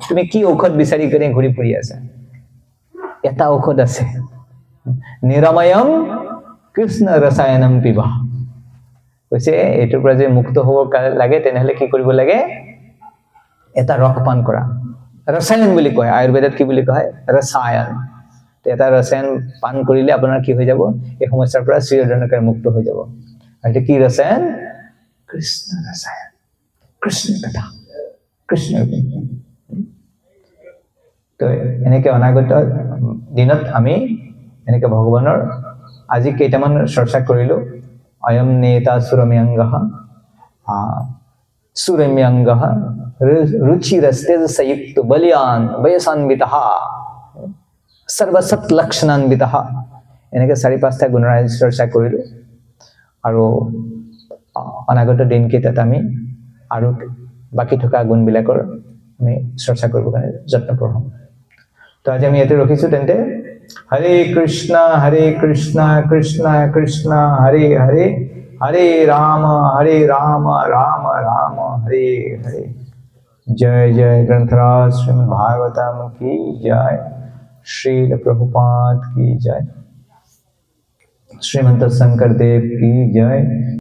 তুমি কি ঔষধ বিচাৰি কৰি ঘূৰি ফুৰি আছা এটা ঔষধ আছে নিৰাময়ম কৃষ্ণ ৰসায়নম পিবা কৈছে এইটোৰ পৰা যে মুক্ত হ'ব লাগে তেনেহলে কি কৰিব লাগে এটা ৰস পান কৰা ৰসায়ন বুলি কয় আয়ুৰ্বেদত কি বুলি কয় ৰসায়ন এটা ৰসায়ন পান কৰিলে আপোনাৰ কি হৈ যাব এই সমস্যাৰ পৰা চিৰদিনলৈ মুক্ত হৈ যাব আৰু কি ৰসায়ন কৃষ্ণ ৰসায়ন কৃষ্ণ কথা কৃষ্ণ তো এনেকে অনাগত দিনত আমি এনেকে ভগৱানৰ আজি কেইটামান চৰ্চা কৰিলো অয়ম নেতা সুৰম্যাংগঃ रुचिरस्तेज संयुक्त बलियान वयसान्वितः सर्वसत लक्षणान्वितः এনেকৈ 4-5টা গুণৰ চৰ্চা কৰিলো আৰু অনাগত দিনকেইটাত আমি আৰু বাকি থকা গুণবিলাকৰ আমি চৰ্চা কৰিব কাৰণে যত্নপৰ হ'ম তো আজি আমি ইয়াতে ৰখিছো তেন্তে হৰে কৃষ্ণ কৃষ্ণ কৃষ্ণ হৰে হৰে हरे राम राम राम हरे हरे जय जय ग्रंथराज श्रीमद् भागवतम की जय श्रील प्रभुपाद की जय श्रीमंत शंकर देव की जय।